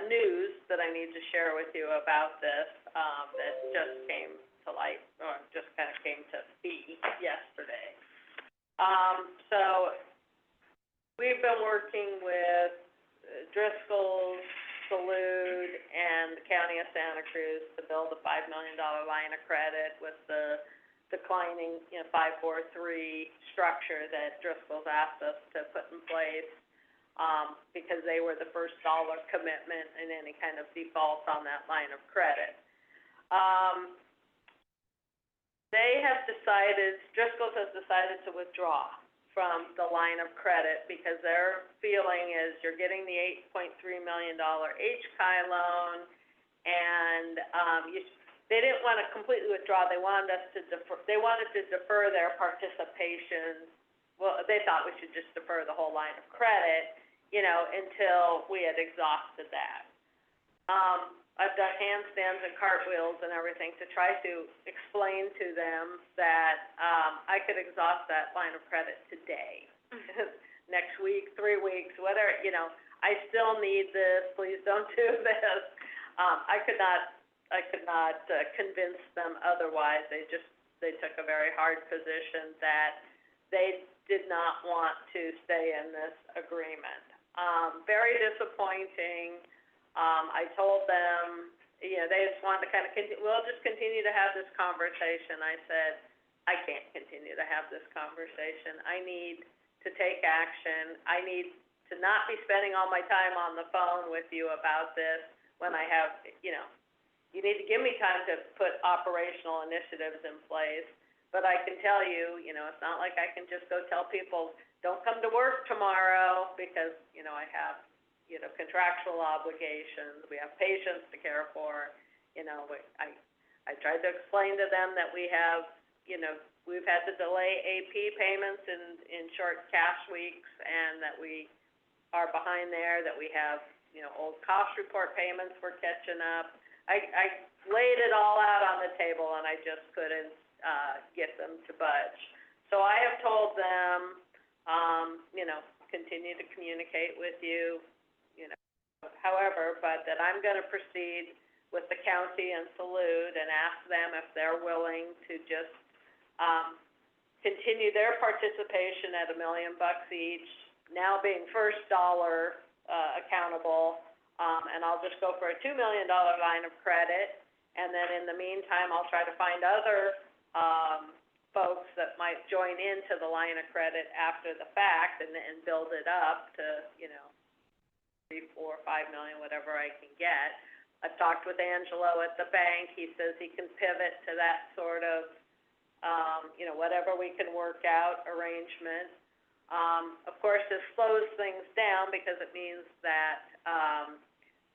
news that I need to share with you about this, that just came to light, or just kind of came to be yesterday. So we've been working with Driscoll's, Salud, and the County of Santa Cruz to build a $5 million line of credit with the declining, 543 structure that Driscoll's asked us to put in place, because they were the first dollar commitment in any kind of default on that line of credit. Driscoll's has decided to withdraw from the line of credit because their feeling is you're getting the $8.3 million HCI loan, and they didn't want to completely withdraw. They wanted us to defer their participation. Well, they thought we should just defer the whole line of credit, until we had exhausted that. I've done handstands and cartwheels and everything to try to explain to them that I could exhaust that line of credit today, next week, 3 weeks, whatever, I still need this, please don't do this. I could not convince them otherwise. They took a very hard position that they did not want to stay in this agreement. Very disappointing. I told them, they just wanted to kind of we'll just continue to have this conversation. I said, I can't continue to have this conversation. I need to take action. I need to not be spending all my time on the phone with you about this when I have, you need to give me time to put operational initiatives in place. But I can tell you, it's not like I can just go tell people, don't come to work tomorrow because, I have, contractual obligations. We have patients to care for. I tried to explain to them that we have, we've had to delay AP payments in short cash weeks, and that we are behind there, that we have, old cost report payments we're catching up. I laid it all out on the table, and I just couldn't get them to budge. So I have told them, continue to communicate with you, however, but that I'm gonna proceed with the county and Salute and ask them if they're willing to just continue their participation at $1 million each, now being first dollar accountable, and I'll just go for a $2 million line of credit, and then in the meantime, I'll try to find other folks that might join into the line of credit after the fact and build it up to, 3, 4, 5 million, whatever I can get. I've talked with Angelo at the bank. He says he can pivot to that sort of, whatever we can work out arrangement. Of course, this slows things down because it means that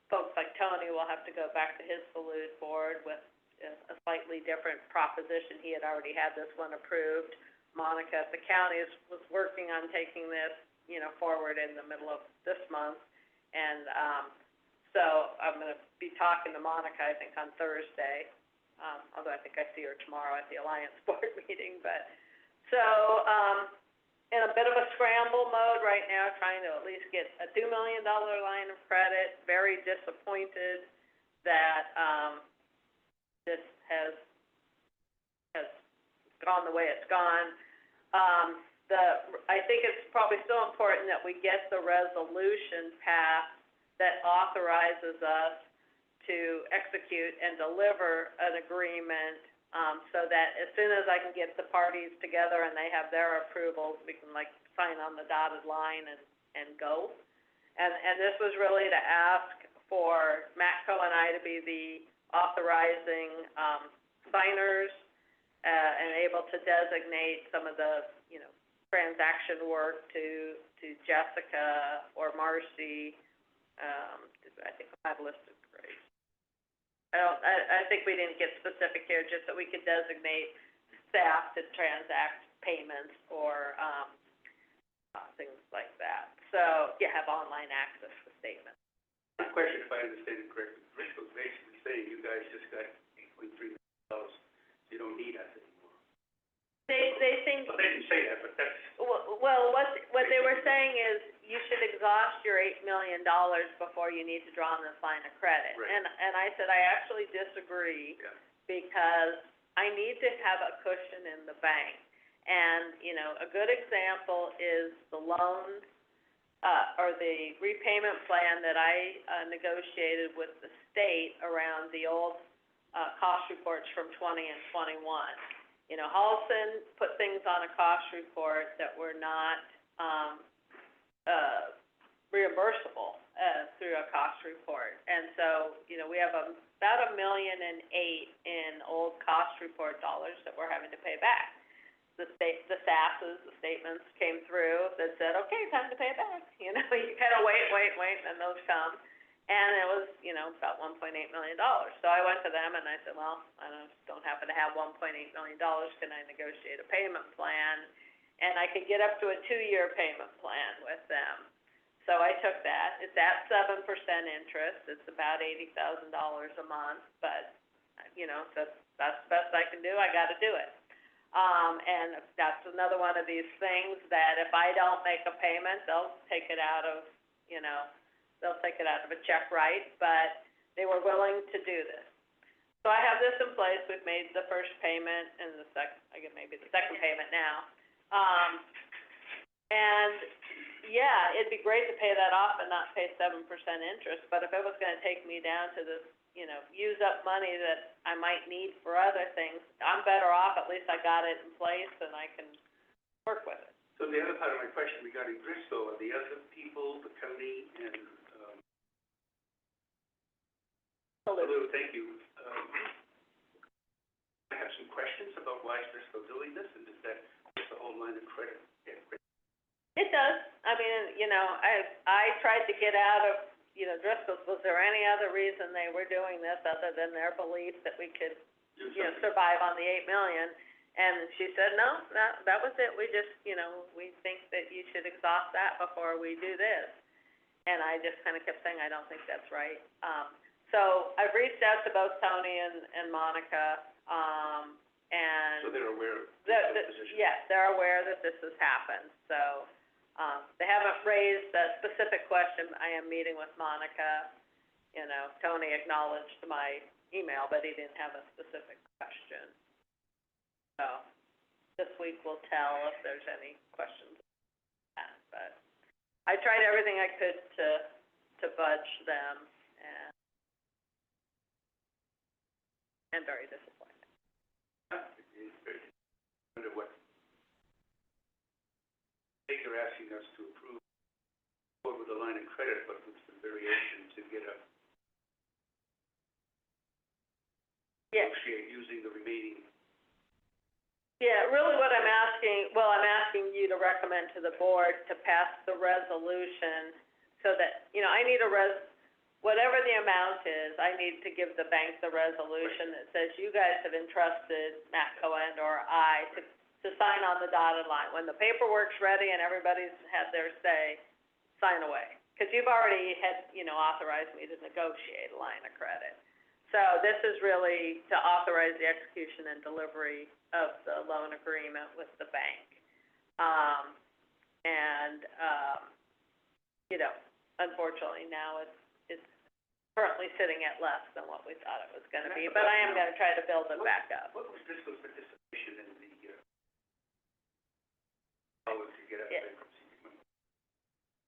folks like Tony will have to go back to his Salute board with a slightly different proposition. He had already had this one approved. Monica at the county was working on taking this, forward in the middle of this month. And so I'm going to be talking to Monica, I think, on Thursday, although I think I see her tomorrow at the Alliance Board meeting. But so in a bit of a scramble mode right now, trying to at least get a $2 million line of credit. Very disappointed that this has gone the way it's gone. I think it's probably still important that we get the resolution passed that authorizes us to execute and deliver an agreement, so that as soon as I can get the parties together and they have their approvals, we can sign on the dotted line and go. And this was really to ask for Matco and I to be the authorizing signers, and able to designate some of the, transaction work to Jessica or Marcy. I think I have listed Grace. I think we didn't get specific here, just that we could designate staff to transact payments or things like that. So you have online access to statements.
My question, if I understand it correctly, Rich was basically saying you guys just got $8.3 million, so you don't need us anymore.
They think.
Well, they didn't say that, but that's.
Well, what they were saying is you should exhaust your $8 million before you need to draw on this line of credit.
Right.
And I said, I actually disagree.
Yeah.
Because I need to have a cushion in the bank. And, a good example is the loan, or the repayment plan that I negotiated with the state around the old cost reports from 20 and 21. Halson put things on a cost report that were not reimbursable through a cost report. And so, we have about $1.8 million in old cost report dollars that we're having to pay back. The SASs, the statements came through that said, okay, time to pay it back. You kind of wait, and then those come. And it was, about $1.8 million. So I went to them and I said, well, I don't happen to have $1.8 million. Can I negotiate a payment plan? And I could get up to a 2-year payment plan with them. So I took that. It's at 7% interest. It's about $80,000 a month. But, that's the best I can do. I got to do it. And that's another one of these things that if I don't make a payment, they'll take it out of, they'll take it out of a check, right? But they were willing to do this. So I have this in place. We've made the first payment and maybe the second payment now. And yeah, it'd be great to pay that off and not pay 7% interest, but if it was gonna take me down to this, you know, use up money that I might need for other things, I'm better off, at least I got it in place and I can work with it.
So the other part of my question regarding Bristol, are the other people, the county and, hello, thank you. I have some questions about why is Bristol doing this, and does that, what's the whole line of credit?
It does. I mean, you know, I tried to get out of, you know, Driscoll's. Was there any other reason they were doing this other than their belief that we could, you know, survive on the 8 million? And she said, no, that was it. We just, you know, we think that you should exhaust that before we do this. And I just kind of kept saying, I don't think that's right. So I've reached out to both Tony and Monica, and.
So they're aware of
The-
the position?
Yes, they're aware that this has happened, so, they haven't raised a specific question. I am meeting with Monica. You know, Tony acknowledged my email, but he didn't have a specific question. So, this week will tell if there's any questions on that, but I tried everything I could to budge them, and very disappointed.
Wonder what they're asking us to approve over the line of credit, but with some variation to get a
Yeah.
negotiate using the remaining.
Yeah, really what I'm asking you to recommend to the board to pass the resolution so that, you know, I need whatever the amount is, I need to give the bank the resolution that says you guys have entrusted Matt Cohen or I to sign on the dotted line. When the paperwork's ready and everybody's had their say, sign away. Because you've already had, you know, authorized me to negotiate a line of credit. So this is really to authorize the execution and delivery of the loan agreement with the bank. You know, unfortunately now it's currently sitting at less than what we thought it was gonna be, but I am gonna try to build it back up.
What was Bristol's participation in the, to get out of
Yeah.
bankruptcy?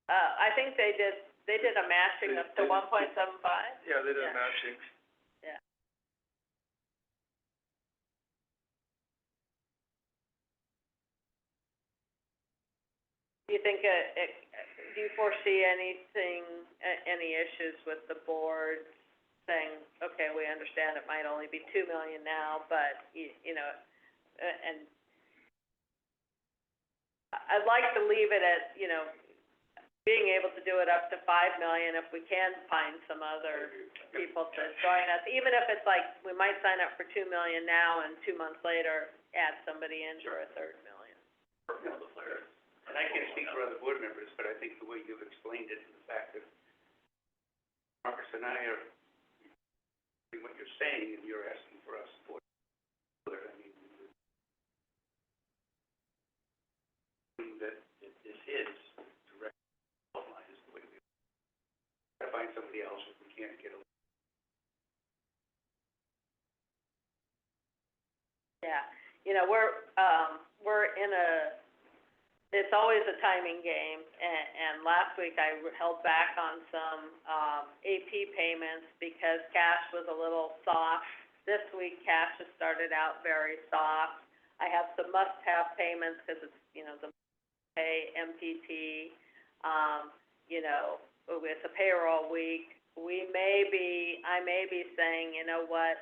I think they did a matching up to 1.75.
Yeah, they did
Yeah.
a matching.
Yeah. Do you think do you foresee anything, any issues with the board saying, okay, we understand it might only be 2 million now, but you know, and I'd like to leave it at, you know, being able to do it up to 5 million if we can find some other people to join us, even if it's like, we might sign up for 2 million now and 2 months later add somebody in for a 3rd million.
And I can't speak for other board members, but I think the way you've explained it, and the fact that Marcus and I are, what you're saying, and you're asking for us for, I mean, that it is his direct outline is the way we, try to find somebody else if we can't get a.
Yeah, you know, we're in it's always a timing game, and last week I held back on some, AP payments because cash was a little soft. This week, cash has started out very soft. I have some must-have payments because it's, you know, the pay, MPP, you know, it's a payroll week. I may be saying, you know what,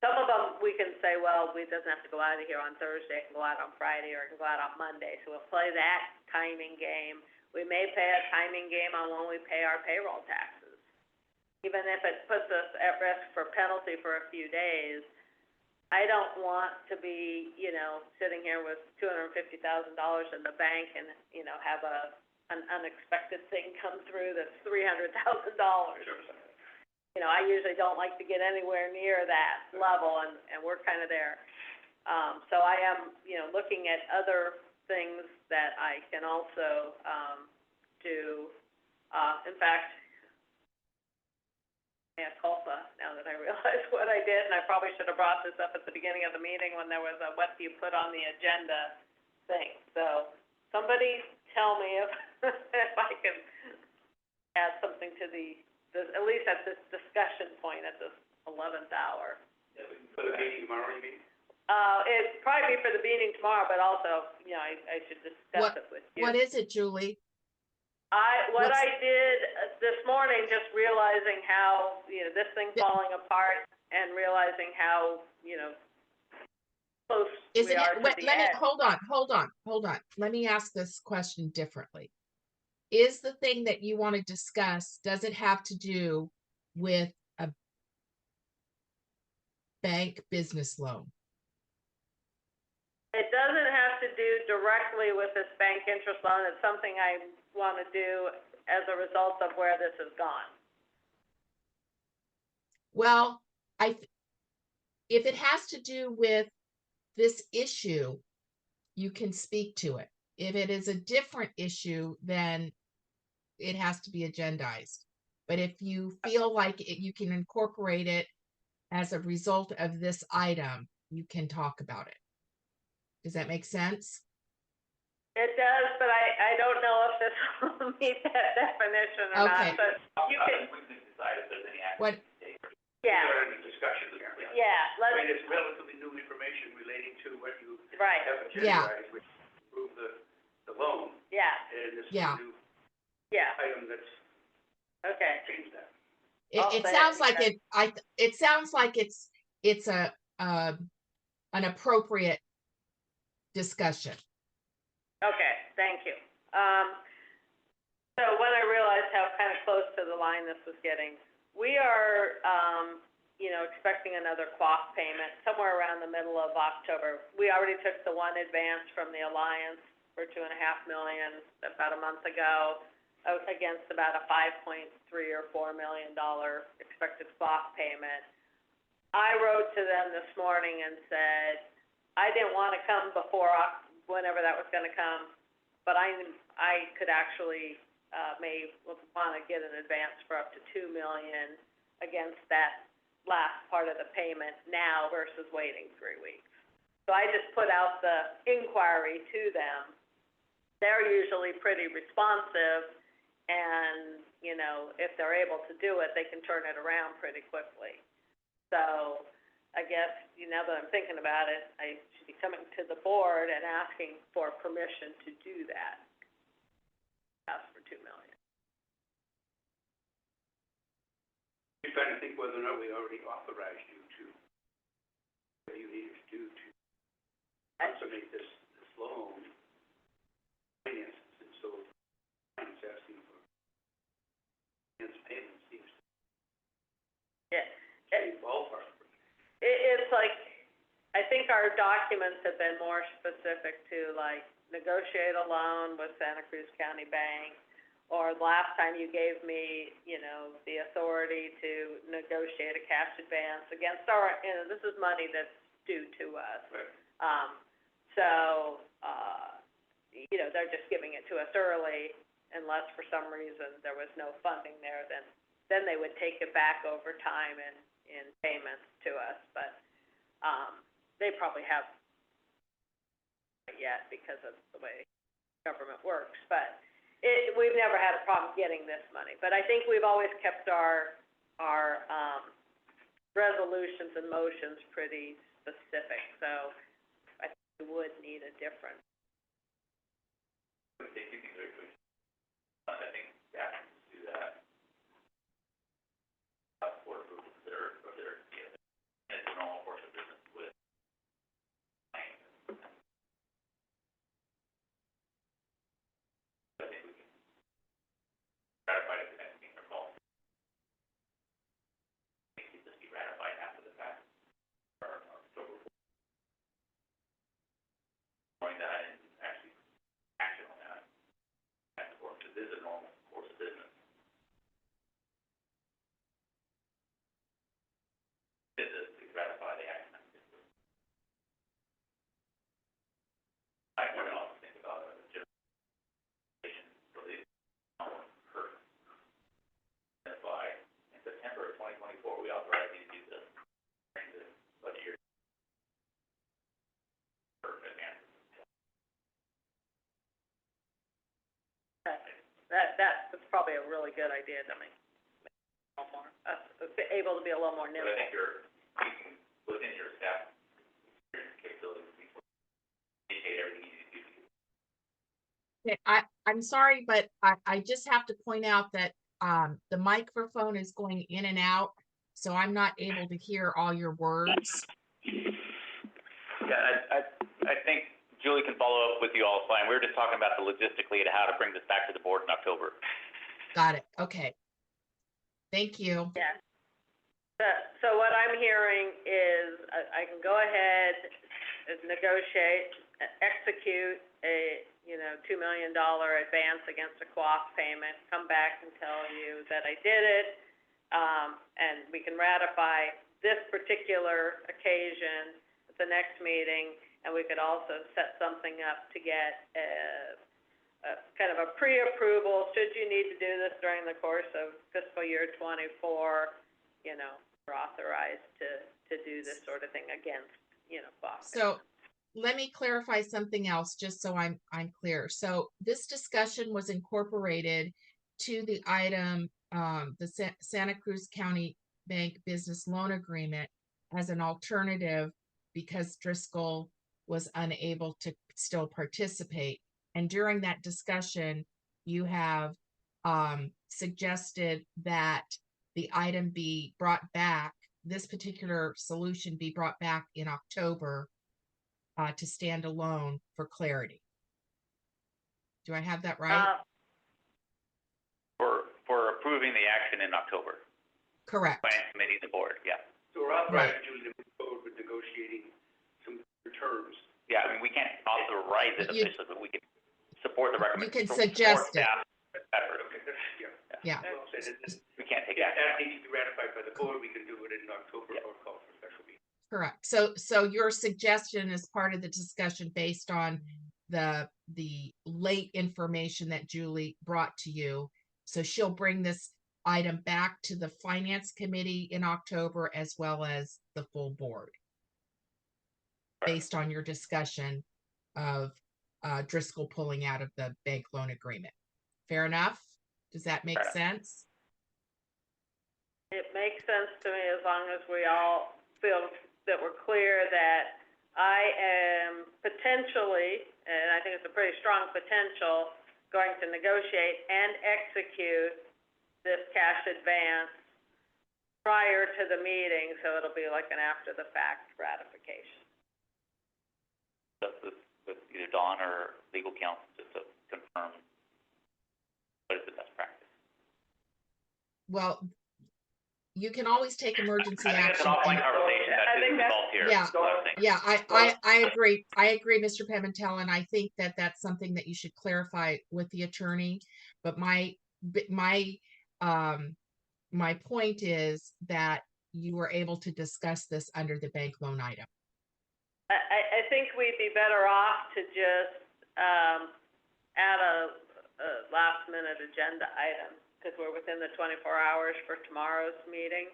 some of them, we can say, well, it doesn't have to go out of here on Thursday, it can go out on Friday, or it can go out on Monday, so we'll play that timing game. We may play a timing game on when we pay our payroll taxes. Even if it puts us at risk for penalty for a few days, I don't want to be, you know, sitting here with $250,000 in the bank and, you know, have an unexpected thing come through that's $300,000 or something. You know, I usually don't like to get anywhere near that level, and we're kind of there. So I am, you know, looking at other things that I can also, do. In fact, mea culpa, now that I realize what I did, and I probably should have brought this up at the beginning of the meeting when there was a what do you put on the agenda thing. So, somebody tell me if, if I can add something to at least at this discussion point at this 11th hour.
Yeah, we can put a meeting tomorrow, you mean?
It'd probably be for the meeting tomorrow, but also, you know, I should discuss it with you.
What is it, Julie?
What
What's-
I did this morning, just realizing how, you know, this thing
Yeah.
falling apart and realizing how, you know, close we are to the edge.
Hold on. Let me ask this question differently. Is the thing that you want to discuss, does it have to do with a bank business loan?
It doesn't have to do directly with this bank interest loan. It's something I want to do as a result of where this has gone.
Well, if it has to do with this issue, you can speak to it. If it is a different issue, then it has to be agendized. But if you feel like you can incorporate it as a result of this item, you can talk about it. Does that make sense?
It does, but I don't know if this will meet that definition or
Okay.
not, but you can,
We can decide if there's any action
What-
to take.
yeah,
We're in discussion here.
yeah,
I mean,
let's,
it's relatively new information relating to what you
right,
have
Yeah.
agendized, which approve the loan,
yeah,
and this is
Yeah.
a new
yeah,
item that's
okay.
changed that.
I'll
It
say
sounds
it,
like
yeah.
it sounds like it's an appropriate discussion.
Okay, thank you. So when I realized how kind of close to the line this was getting, we are, you know, expecting another quaff payment somewhere around the middle of October. We already took the one advance from the Alliance for $2.5 million about a month ago, against about a $5.3 or $4 million expected quaff payment. I wrote to them this morning and said, I didn't want to come before whenever that was going to come, but I could actually may want to get an advance for up to $2 million against that last part of the payment now versus waiting 3 weeks. So I just put out the inquiry to them. They're usually pretty responsive, and, you know, if they're able to do it, they can turn it around pretty quickly. So I guess, now that I'm thinking about it, I should be coming to the board and asking for permission to do that. Ask for $2 million.
You're trying to think whether or not we already authorized you to, what you needed to do to consummate this loan finances, and so it's asking for advance payment seems to
Yeah.
be ballpark.
It's like, I think our documents have been more specific to, like, negotiate a loan with Santa Cruz County Bank, or last time you gave me, you know, the authority to negotiate a cash advance against our, you know, this is money that's due to us.
Right.
So, you know, they're just giving it to us early, unless for some reason there was no funding there, then they would take it back over time in payments to us, but, they probably have yet because of the way government works, but we've never had a problem getting this money. But I think we've always kept our resolutions and motions pretty specific, so I think we would need a different.
I think you can very quickly. I think staff can do that. For approval of their, and it's a normal course of business with. I think we can ratify it at the next meeting or call. I think this be ratified after the fact, or October. Going that, and
That's probably a really good idea to make a little more, able to be a little more
But
nimble.
I think you can, within your staff capabilities, communicate everything you need to do.
Okay, I'm sorry, but I just have to point out that the microphone is going in and out, so I'm not able to hear all your words.
Yeah, I think Julie can follow up with you all fine. We were just talking about the logistically and how to bring this back to the board in October.
Got it. Okay. Thank you.
Yeah. So what I'm hearing is I can go ahead and negotiate, execute a, $2 million advance against a co-op payment, come back and tell you that I did it, and we can ratify this particular occasion at the next meeting, and we could also set something up to get a kind of a pre-approval, should you need to do this during the course of fiscal year 24, we're authorized to do this sort of thing against, co-op.
So let me clarify something else, just so I'm clear. So this discussion was incorporated to the item, the Santa Cruz County Bank Business Loan Agreement as an alternative because Driscoll was unable to still participate. And during that discussion, you have suggested that the item be brought back, this particular solution be brought back in October to stand alone for clarity. Do I have that right?
For approving the action in October.
Correct.
Finance committee and the board, yeah.
So we're authorizing Julie to move forward with negotiating some terms.
Yeah, I mean, we can't authorize it officially, but we can support the recommendation.
You can suggest it.
Effort.
Yeah.
Well said.
We can't take
Yeah,
action.
that needs to be ratified by the board, we can do it in October or call for a special meeting.
Correct. So your suggestion is part of the discussion based on the late information that Julie brought to you. So she'll bring this item back to the finance committee in October as well as the full board. Based on your discussion of Driscoll pulling out of the bank loan agreement. Fair enough? Does that make sense?
It makes sense to me as long as we all feel that we're clear that I am potentially, and I think it's a pretty strong potential, going to negotiate and execute this cash advance prior to the meeting, so it'll be like an after-the-fact ratification.
With either Dawn or legal counsel just to confirm what is the best practice.
Well, you can always take emergency
I think
action.
it's an offline conversation
I
that
think
is
that's-
involved here.
Yeah.
That's what I'm saying.
Yeah, I agree. I agree, Mr. Pimentel, and I think that that's something that you should clarify with the attorney. But my point is that you were able to discuss this under the bank loan item.
I think we'd be better off to just, add a last-minute agenda item, because we're within the 24 hours for tomorrow's meeting.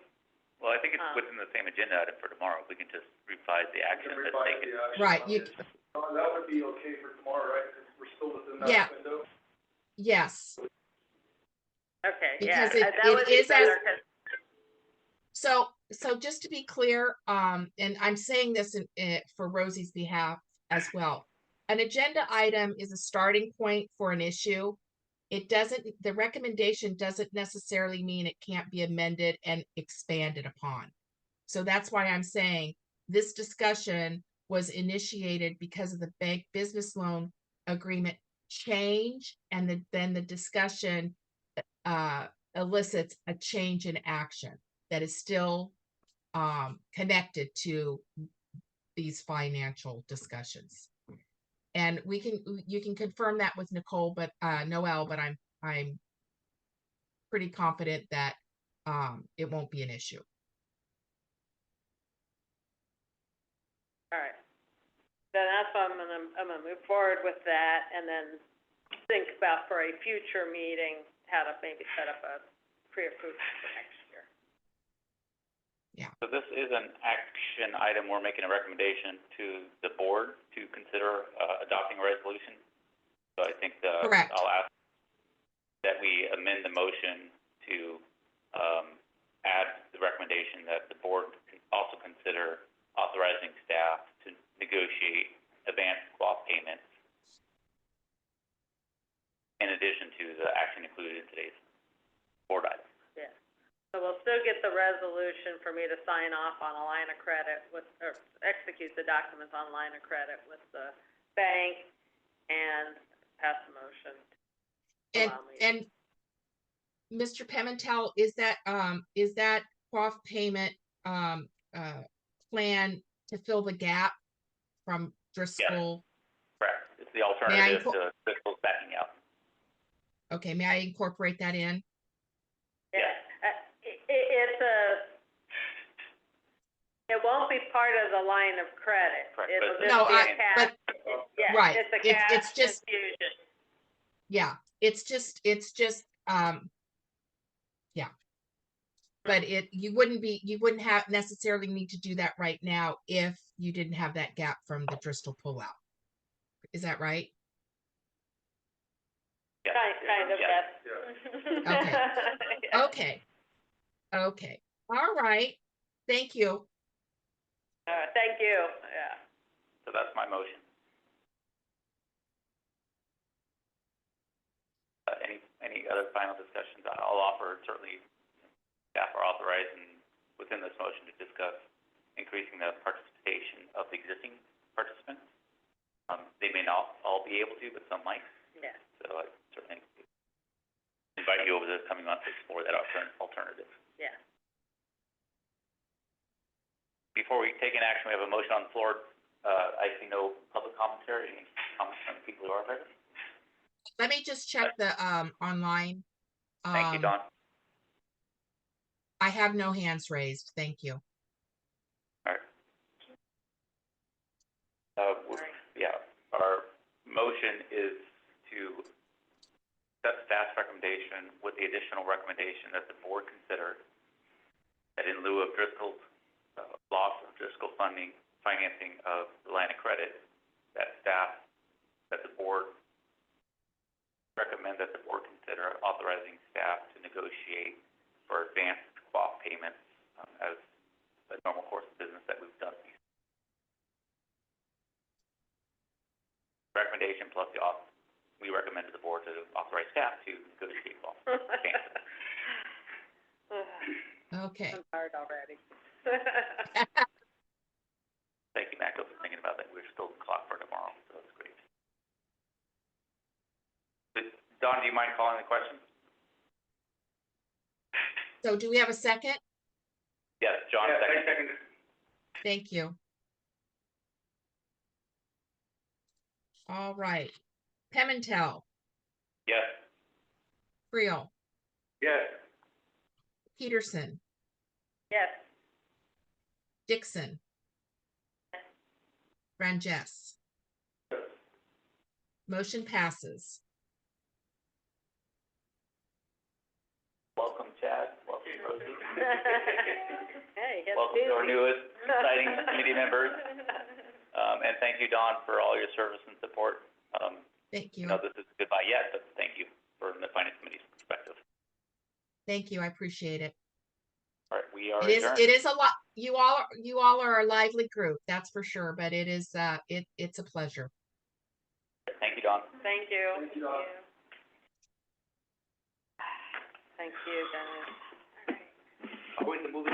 Well, I think it's within the same agenda item for tomorrow. We can just revise the action that's taken.
Right,
That would be okay for tomorrow, right? Because we're still within
Yeah.
that window.
yes.
Okay,
Because
yeah,
it
that would be
is as-
better, 'cause
So just to be clear, and I'm saying this for Rosie's behalf as well. An agenda item is a starting point for an issue. The recommendation doesn't necessarily mean it can't be amended and expanded upon. So that's why I'm saying this discussion was initiated because of the bank business loan agreement change, and then the discussion elicits a change in action that is still connected to these financial discussions. And you can confirm that with Noel, but I'm pretty confident that it won't be an issue.
all right. Then that's why I'm gonna move forward with that, and then think about for a future meeting, how to maybe set up a pre-approval for next year.
So this is an action item. We're making a recommendation to the board to consider adopting a resolution. So I think
Correct.
I'll ask we amend the motion to, add the recommendation that the board can also consider authorizing staff to negotiate advanced swap payments in addition to the action included in today's board item.
Yeah. So we'll still get the resolution for me to sign off on a line of credit with, or execute the documents on line of credit with the bank and pass the motion.
And,
Allow me.
and Mr. Pimentel, is that QAF payment, plan to fill the gap from Driscoll?
Correct. It's the alternative to Driscoll's backing out.
Okay, may I incorporate that in?
Yeah, it won't be part of the line of credit.
Correct,
It'll
but-
just
No,
be a cash. Yeah,
right,
it's a
it's
cash
just-
infusion.
Yeah, it's just, yeah. But you wouldn't have necessarily need to do that right now if you didn't have that gap from the Driscoll pullout. Is that right?
Yes.
Kind of,
Yes.
yes.
Okay. Okay, all right, thank you.
Thank you, yeah.
So that's my motion. Any other final discussions? I'll offer, certainly, staff are authorized and within this motion to discuss increasing the participation of the existing participants. They may not all be able to, but some might.
Yeah.
So I certainly invite you over this coming month to explore that alternative.
Yeah.
Before we take an action, we have a motion on the floor. I see no public commentary. Any comments from the people who are present?
Let me just check the online.
Thank you, Dawn.
I have no hands raised, thank you.
Yeah, our motion is to accept staff's recommendation with the additional recommendation that the board consider that in lieu of Driscoll's loss of Driscoll financing of the line of credit, that the board recommend that the board consider authorizing staff to negotiate for advanced swap payments as a normal course of business that we've done. Recommendation plus we recommend to the board to authorize staff to negotiate swap payments.
Okay,
I'm tired already.
Thank you, Mac, for thinking about that. We're still on the clock for tomorrow, so that's great. Don, do you mind calling the question?
so do we have a second?
Yes, John,
Yeah, I
second.
second it.
Thank you. All right, Pimentel,
Yes.
Creel,
Yes.
Peterson,
Yes.
Dixon. Ranjess. Motion passes.
Welcome, Chad. Welcome, Rosie.
Hey, it's
Welcome to our
busy.
newest exciting committee members. And thank you, Don, for all your service and support.
Thank
You
you.
know, this is goodbye yet, but thank you from the Finance Committee's perspective.
Thank you. I appreciate it.
All right, we are
It
adjourned.
is a lot. You all are a lively group, that's for sure, but it is it's a pleasure.
Thank you, Don.
Thank you.
Thank you, Dawn.
Thank you, guys.
Going to move it.